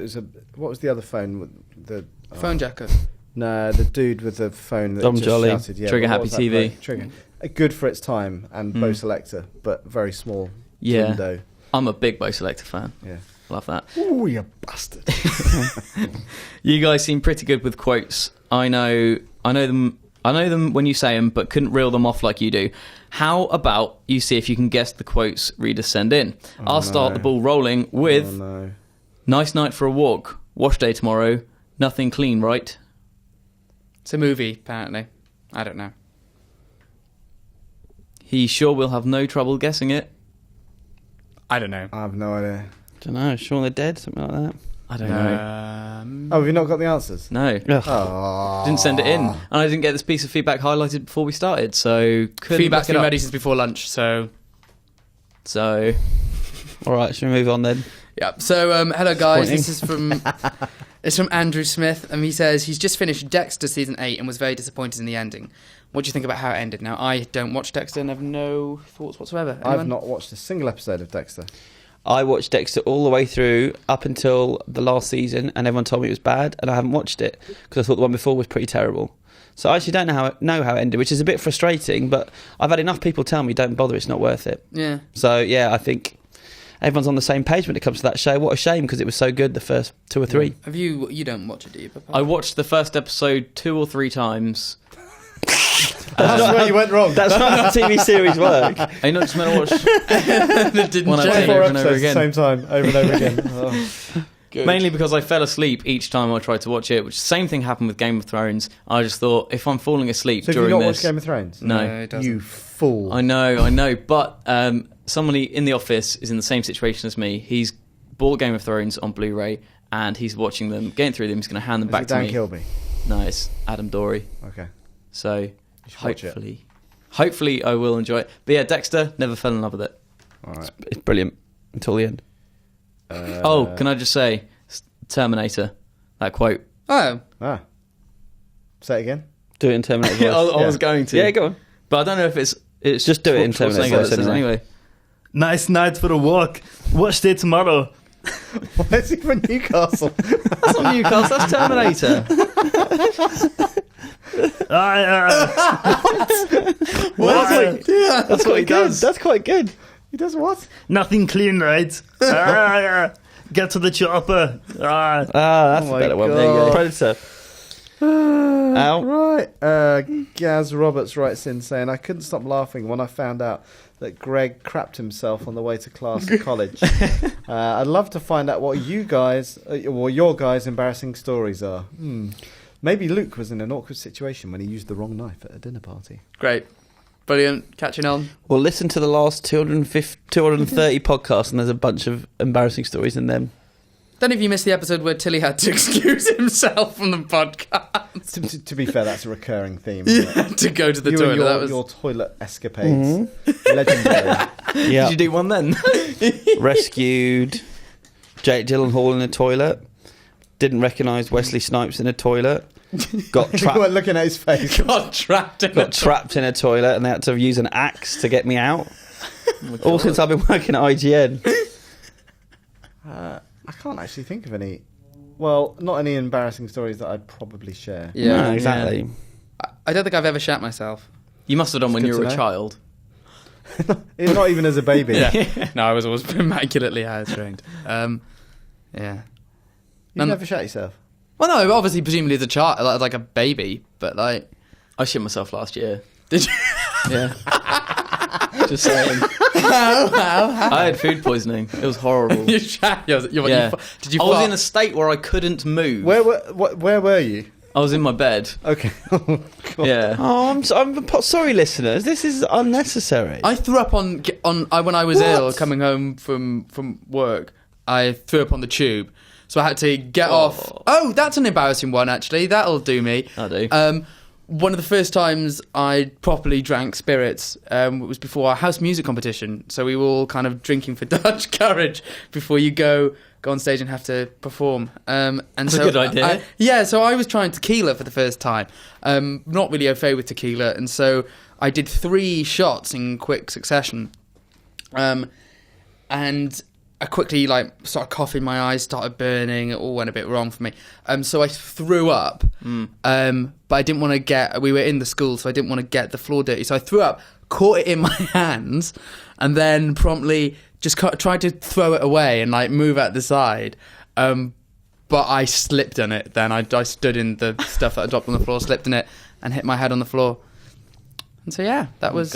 What was the other phone? With the Phone jacker. No, the dude with the phone that Dom just Jolly. shouted. Yeah, Trigger what Happy was that TV. play? Trigger. Good for its time and Bo Selector, but very small Yeah. window. I'm a big Bo Selector fan. Yeah. Love that. Oh, you bastard! You guys seem pretty good with quotes. I know them when you say them, but couldn't reel them off like you do. How about you see if you can guess the quotes readers send in? I'll start the ball rolling with Oh no. "Nice night for a walk. Wash day tomorrow. Nothing clean, right?" It's a movie, apparently. I don't know. He sure will have no trouble guessing it. I don't know. I have no idea. Don't know. Shaun the Dead, something like that. I don't know. Oh, have you not got the answers? No. Oh. Didn't send it in. And I didn't get this piece of feedback highlighted before we started, so couldn't Feedback's look it been up. ready since before lunch, so... So, All right, shall we move on then? Yeah. So, hello guys. Disappointing. This is from it's from Andrew Smith, and he says he's just finished Dexter season 8 and was very disappointed in the ending. What do you think about how it ended? Now, I don't watch Dexter and have no thoughts whatsoever. I've Anyone? not watched a single episode of Dexter. I watched Dexter all the way through up until the last season, and everyone told me it was bad, and I haven't watched it because I thought the one before was pretty terrible. So I actually don't know how it ended, which is a bit frustrating. But I've had enough people tell me don't bother; it's not worth it. Yeah. So yeah, I think everyone's on the same page when it comes to that show. What a shame, because it was so good the first 2 or 3. Have you don't watch it, do you, Papa? I watched the first episode 2 or 3 times. That's where you went wrong. That's not how TV series work. I'm not just meant to watch didn't one check. episode 4 over and over episodes at the again. same time, over and over again. Oh. Good. Mainly because I fell asleep each time I tried to watch it, which same thing happened with Game of Thrones. I just thought, if I'm falling asleep So have during you not this... watched Game of Thrones? No. it doesn't. You fool. I know, but somebody in the office is in the same situation as me. He's bought Game of Thrones on Blu-ray and he's watching them, getting through them. He's going to hand them Is back it to Dan me. Kilby? No, it's Adam Dorey. Okay. So should watch it. hopefully I will enjoy it. But yeah, Dexter, never fell in love with it. All right. It's brilliant until the end. Can I just say, Terminator, that quote. Oh. Ah. Say it again. Do it in Terminator voice. I was going to. Yeah, go on. But I don't know if it's Just do it in Terminator Schwarzenegger that voice says it anyway. anyway. Nice night for a walk. Watch day tomorrow. Why is he from Newcastle? That's not Newcastle, that's Terminator. That's what he does. That's quite good. He does what? Nothing clean, right? Get to the chopper. That's Oh a better one. my There you go. God. Predator. Al? Right. Gaz Roberts writes in saying, I couldn't stop laughing when I found out that Greg crapped himself on the way to class at college. I'd love to find out what you guys, or your guys' embarrassing stories are. Maybe Luke was in an awkward situation when he used the wrong knife at a dinner party. Great. Brilliant. Catching on. Well, listen to the last 230 podcasts, and there's a bunch of embarrassing stories in them. Don't know if you missed the episode where Tilly had to excuse himself from the podcast. To be fair, that's a recurring theme. Isn't it? To go to the You toilet. and That was... your toilet escapades. Legendary. Yeah. Did you do one then? Rescued Jake Gyllenhaal in a toilet. Didn't recognise Wesley Snipes in a toilet. Got You trapped. weren't looking at his face. got trapped in Got trapped in a toilet, and they had to use an axe to get me out. All since I've been working at IGN. I can't actually think of any. Well, not any embarrassing stories that I'd probably share. Yeah, No, exactly. I don't think I've ever shat myself. You must have done when Good you to were a know. child. Not even as a baby. No, I was always immaculately house trained. Yeah. You've None- never shat yourself? Well, no, obviously, presumably as a child, like a baby, but like, I shit myself last year. did you? Yeah. Just saying. I had food poisoning. It was horrible. You shat? Did you? I Did you? was fart? in a state where I couldn't move. Where were you? I was in my bed. Okay. Yeah. Oh, I'm sorry, listeners. This is unnecessary. I threw up when I was What? ill, coming home from work. I threw up on the tube, so I had to get off. Oh, that's an embarrassing one, actually. That'll do me. I do. One of the first times I properly drank spirits was before our house music competition. So we were all kind of drinking for Dutch courage before you go on stage and have to perform. And That's so a good idea. so I was trying tequila for the first time. Not really au fait with tequila, and so I did 3 shots in quick succession. And I quickly started coughing, my eyes started burning, it all went a bit wrong for me. So I threw up, but I didn't want to we were in the school, so I didn't want to get the floor dirty. So I threw up, caught it in my hands, and then promptly just tried to throw it away and move out the side. But I slipped on it then. I stood in the stuff that I dropped on the floor, slipped in it, and hit my head on the floor. And so yeah, that was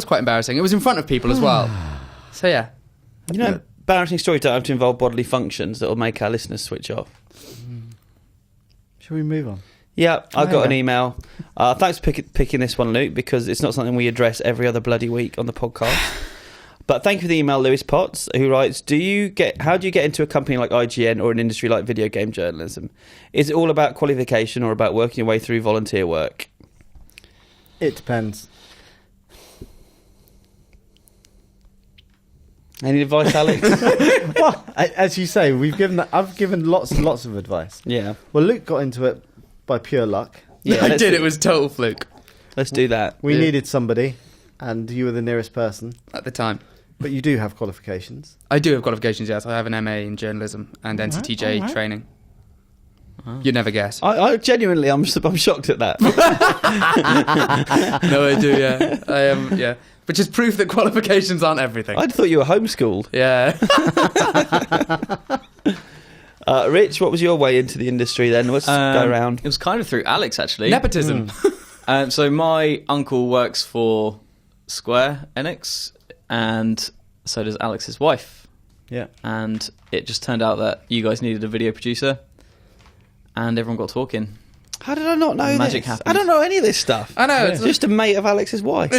quite embarrassing. It was in front of people as well. So yeah. You know, embarrassing stories don't have to involve bodily functions that will make our listeners switch off. Shall we move on? Yeah, I got an email. Thanks for picking this one, Luke, because it's not something we address every other bloody week on the podcast. But thank you for the email, Lewis Potts, who writes, how do you get into a company like IGN or an industry like video game journalism? Is it all about qualification or about working your way through volunteer work? It depends. Any advice, Alex? Well, as you say, I've given lots and lots of advice. Yeah. Well, Luke got into it by pure luck. Yeah, I let's did. do- It was total fluke Let's do that. We Yeah. needed somebody, and you were the nearest person. at the time. But you do have qualifications. I do have qualifications, yes. I have an MA in journalism and NCTJ training. You'd never guess. I genuinely, I'm shocked at that. No, I do, yeah. I am, yeah. Which is proof that qualifications aren't everything. I thought you were homeschooled. Yeah. Rich, what was your way into the industry then? Let's go around. It was kind of through Alex, actually. Nepotism. So my uncle works for Square Enix, and so does Alex's wife. Yeah. And it just turned out that you guys needed a video producer, and everyone got talking. How did I not know Magic this? happened. I don't know any of this stuff. I know. It's just a mate of Alex's wife.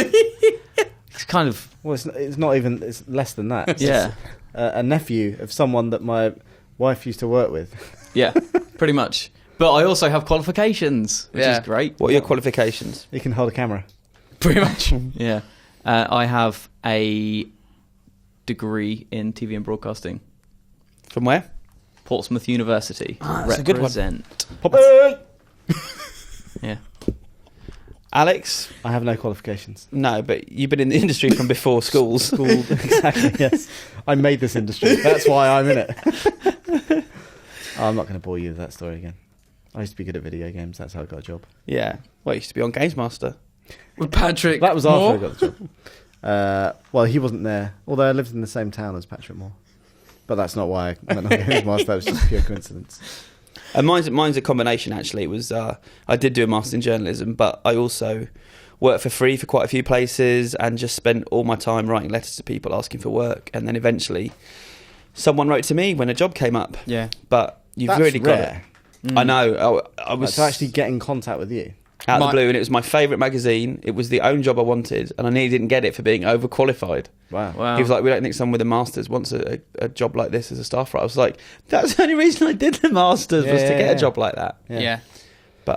It's kind of... Well, it's not even. It's less than that. It's Yeah. a nephew of someone that my wife used to work with. Yeah, pretty much. But I also have qualifications, which Yeah. is great. What are your qualifications? He can hold a camera. Pretty much. Yeah. I have a degree in TV and broadcasting. From where? Portsmouth University. that's a good one. Represent. Yeah. Alex? I have no qualifications. No, but you've been in the industry from before schools. School, exactly. Yes, I made this industry. That's why I'm in it. I'm not going to bore you with that story again. I used to be good at video games. That's how I got a job. Yeah. Well, I used to be on Games Master. With Patrick That was after Moore? I got the job. Well, he wasn't there, although I lived in the same town as Patrick Moore. But that's not why I went on Games Master. That was just pure coincidence. And mine's a combination, actually. It was I did do a master in journalism, but I also worked for free for quite a few places and just spent all my time writing letters to people asking for work. And then eventually someone wrote to me when a job came up. Yeah. But you've That's really got rare. it. I know. I was To actually get in contact with you. out of the blue, and it was my favourite magazine. It was the only job I wanted, and I nearly didn't get it for being overqualified. Wow. Wow. He was like, "We don't think someone with a master's wants a job like this as a staff writer." I was like, "That's the only reason I did the masters was to get a job like that." Yeah. But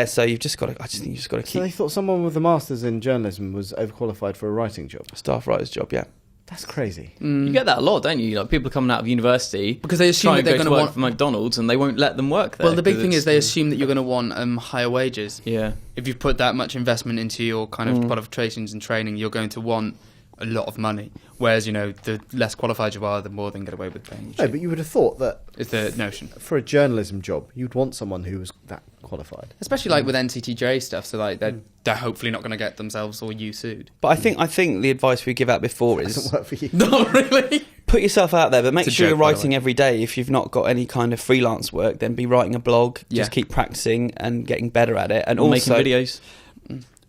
so you've just got to. I just think you just got to So they keep thought someone with a master's in journalism was overqualified for a writing job. a staff writer's job. Yeah. That's crazy. You get that a lot, don't you? Like people coming out of university Because they assume try that and they're go going to to work want. for McDonald's, and they won't let them work there. Well, the big 'cause thing it's- is they assume that you're going to want higher wages. Yeah. If you've put that much investment into your kind of qualifications and training, you're going to want a lot of money. Whereas, the less qualified you are, the more they can get away with paying you. No, but you would have thought that Is the notion. for a journalism job, you'd want someone who was that qualified. Especially like with NCTJ stuff, so like they're hopefully not going to get themselves or you sued. But I think the advice we give out before is Doesn't work for you. Not really. put yourself out there, but make It's a sure joke, you're by the writing way. every day. If you've not got any kind of freelance work, then be writing a blog. Yeah. Just keep practicing and getting better at it, and making also videos.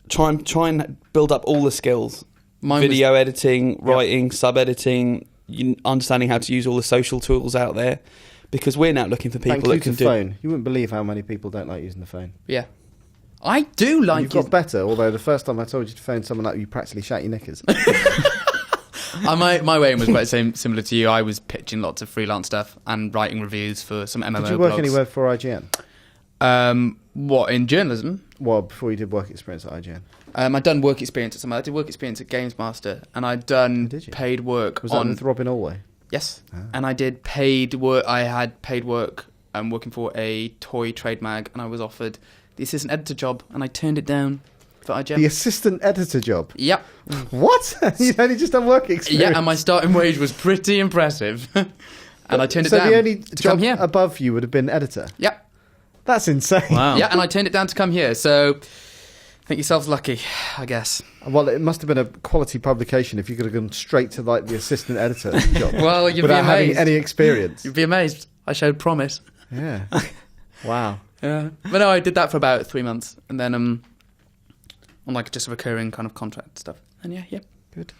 try and build up all the skills. Mine was- Video editing, writing, sub-editing, understanding how to use all the social tools out there, because we're now looking for That people that includes can the do. phone. You wouldn't believe how many people don't like using the phone. Yeah. I do like You've got better, although the first time I told you to phone someone up, you practically shat your knickers. my way in was quite similar to you. I was pitching lots of freelance stuff and writing reviews for some MMO Did you work blogs. anywhere for IGN? What, in journalism? Well, before you did work experience at IGN. I'd done work experience at some. I did work experience at Games Master, and I'd done Did you? paid work Was that on. with Robin Allway? Yes, and I did paid work. I had paid work working for a toy trade mag, and I was offered the assistant editor job, and I turned it down for IGN. The assistant editor job? Yep. What? You'd only just done work experience? Yeah, and my starting wage was pretty impressive, and I turned it down. So the only to job come here. above you would have been editor? Yep. That's insane. Wow. Yeah, and I turned it down to come here. So, think yourselves lucky, I guess. Well, it must have been a quality publication if you could have gone straight to like the assistant editor job Well, you'd be without having amazed. any experience. You'd be amazed. I showed promise. Yeah. Wow. Yeah. But no, I did that for about 3 months, and then on like just a recurring kind of contract stuff. And yeah. Good.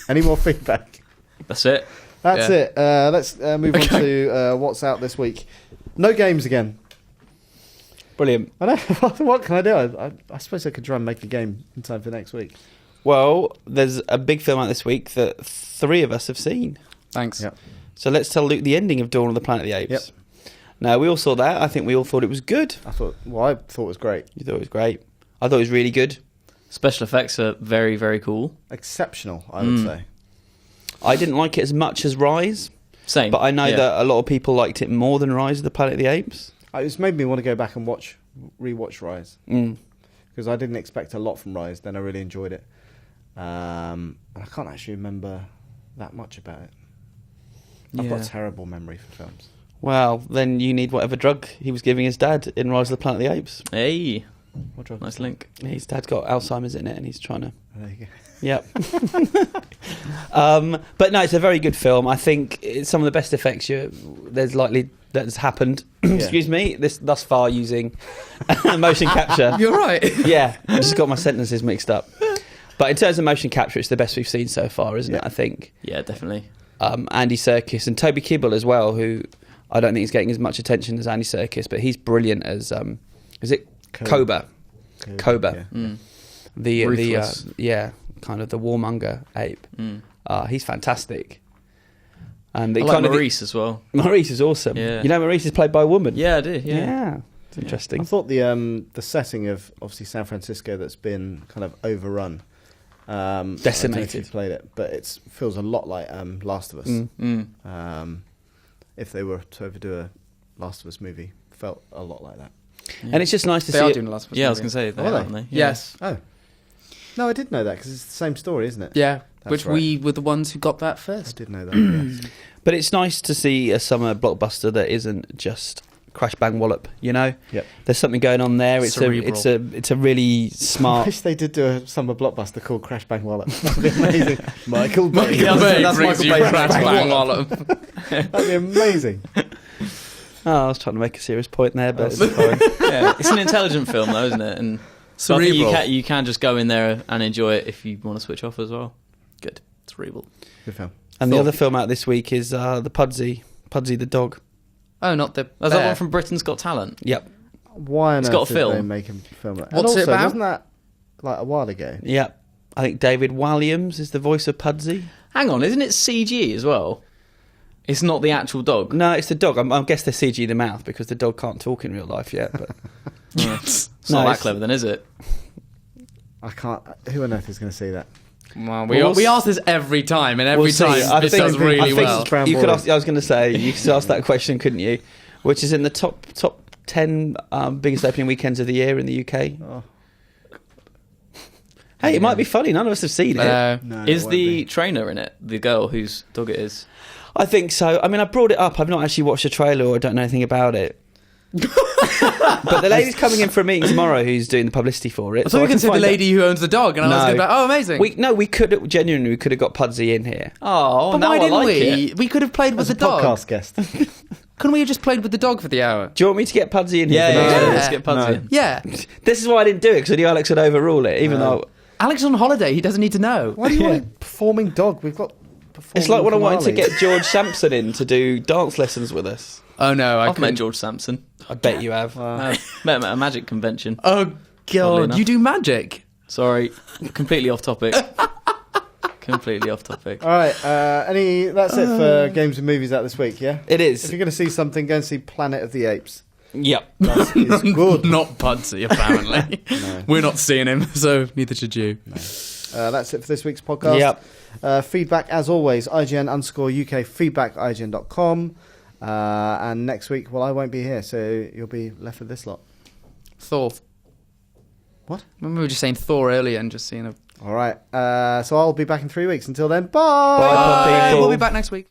Any more feedback? That's it. That's Yeah. it. Let's move on to what's out this week. No games again. Brilliant. I know. What can I do? I suppose I could try and make a game in time for next week. Well, there's a big film out this week that 3 of us have seen. Thanks. Yep. So let's tell Luke the ending of Dawn of the Planet of the Apes. Yep. Now, we all saw that. I think we all thought it was good. I thought it was great. You thought it was great. I thought it was really good. Special effects are very, very cool. Exceptional, I would say. I didn't like it as much as Rise, Same. but I know Yeah. that a lot of people liked it more than Rise of the Planet of the Apes. It's made me want to go back and rewatch Rise. Mm. Because I didn't expect a lot from Rise, then I really enjoyed it. And I can't actually remember that much about it. I've got a terrible memory for films. Well, then you need whatever drug he was giving his dad in Rise of the Planet of the Apes. Hey, What drug? nice link. His dad's got Alzheimer's in it, and he's trying to. There you go. Yep. But no, it's a very good film. I think it's some of the best effects that's happened. Excuse me. Thus far using motion capture. You're right. Yeah, I just got my sentences mixed up. But in terms of motion capture, it's the best we've seen so far, isn't it? I think. Yeah, definitely. Andy Serkis and Toby Kebbell as well, who I don't think is getting as much attention as Andy Serkis, but he's brilliant as is it Cobra? Cobra. Yeah. The Ruthless. kind of the warmonger ape. He's fantastic. And I like Maurice as well. Maurice is awesome. Yeah. You know, Maurice is played by a woman. Yeah, I do. Yeah. Yeah. It's interesting. I thought the setting of obviously San Francisco that's been kind of overrun, I don't know if Decimated. you've played it, but it feels a lot like Last of Us. If they were to ever do a Last of Us movie, felt a lot like that. And it's just nice to They see are it. doing the last one. Yeah, I was going to say, they Are they? aren't they? Yeah. Yes. Oh, no, I did know that because it's the same story, isn't it? Yeah. That's Which right. we were the ones who got that I first. did know that. Yes. But it's nice to see a summer blockbuster that isn't just Crash Bang Wallop. You know, Yep. there's something going on there. It's a really I smart. wish they did do a summer blockbuster called Crash Bang Wallop. That'd be amazing. Michael Bay. Michael Bay That's brings Michael you Bay's Crash Bang Wallop. That'd be amazing. Oh, I was trying to make a serious point there, but it's Yeah, it's an intelligent film, though, isn't it? And so I think Cerebral. you can just go in there and enjoy it if you want to switch off as well. Good. Cerebral. Good film. And the other film out this week is the Pudsey the dog. Oh, not the. That's bear. that one from Britain's Got Talent. Yep, Why on It's earth got a did film. they make him film that? What's and it also, about? Wasn't that like a while ago? yep. I think David Walliams is the voice of Pudsey. Hang on, isn't it CG as well? It's not the actual dog. No, it's the dog. I guess they're CG the mouth because the dog can't talk in real life yet. But It's No, not that it's- clever, then, is it? I can't. Who on earth is going to see that? Well, We'll we ask this every time, and every We'll see. time I it think- does I really think well. it's Brown you could Boy. ask. I was going to say you could ask that question, couldn't you? Which is in the top 10 biggest opening weekends of the year in the UK. Oh. Hey, it might be funny. None of us have seen it. No, Is it won't the be. trainer in it the girl whose dog it is? I think so. I mean, I brought it up. I've not actually watched the trailer or I don't know anything about it. But the lady's coming in for a meeting tomorrow who's doing the publicity for it. I thought you can could say the find out- lady who owns the dog, and I was No. going to be like, oh, amazing. We could have got Pudsey in here. Oh, but now why I didn't like we? it. We could have played with As the a dog. podcast guest. Couldn't we have just played with the dog for the hour? Do you want me to get Pudsey in here? Yeah, for yeah, next yeah, week? let's get Pudsey No. in. Yeah. This is why I didn't do it because I knew Alex would overrule it, even though Alex is on holiday. He doesn't need to know. Why do you want a performing dog? We've got. it's like when I wanted to Kamali. get George Sampson in to do dance lessons with us. Oh, no. I've met couldn't. George Sampson. I bet you have. Met him at a magic convention. Oh, Oddly God. enough. You do magic? Sorry, completely off topic. Completely off topic. All right. That's it for games and movies out this week. Yeah. It If is. you're going to see something, go and see Planet of the Apes. Yep. That is good. Not Pudsey, apparently. We're not seeing him, so neither should you. That's it for this week's podcast. Yep. Feedback, as always, ign_UK, feedback, ign.com. And next week, well, I won't be here, so you'll be left with this lot. Thor. What? Remember we were just saying Thor earlier and just seeing a... All right. So I'll be back in 3 weeks. Until then, bye. Bye, people. We'll be back next week.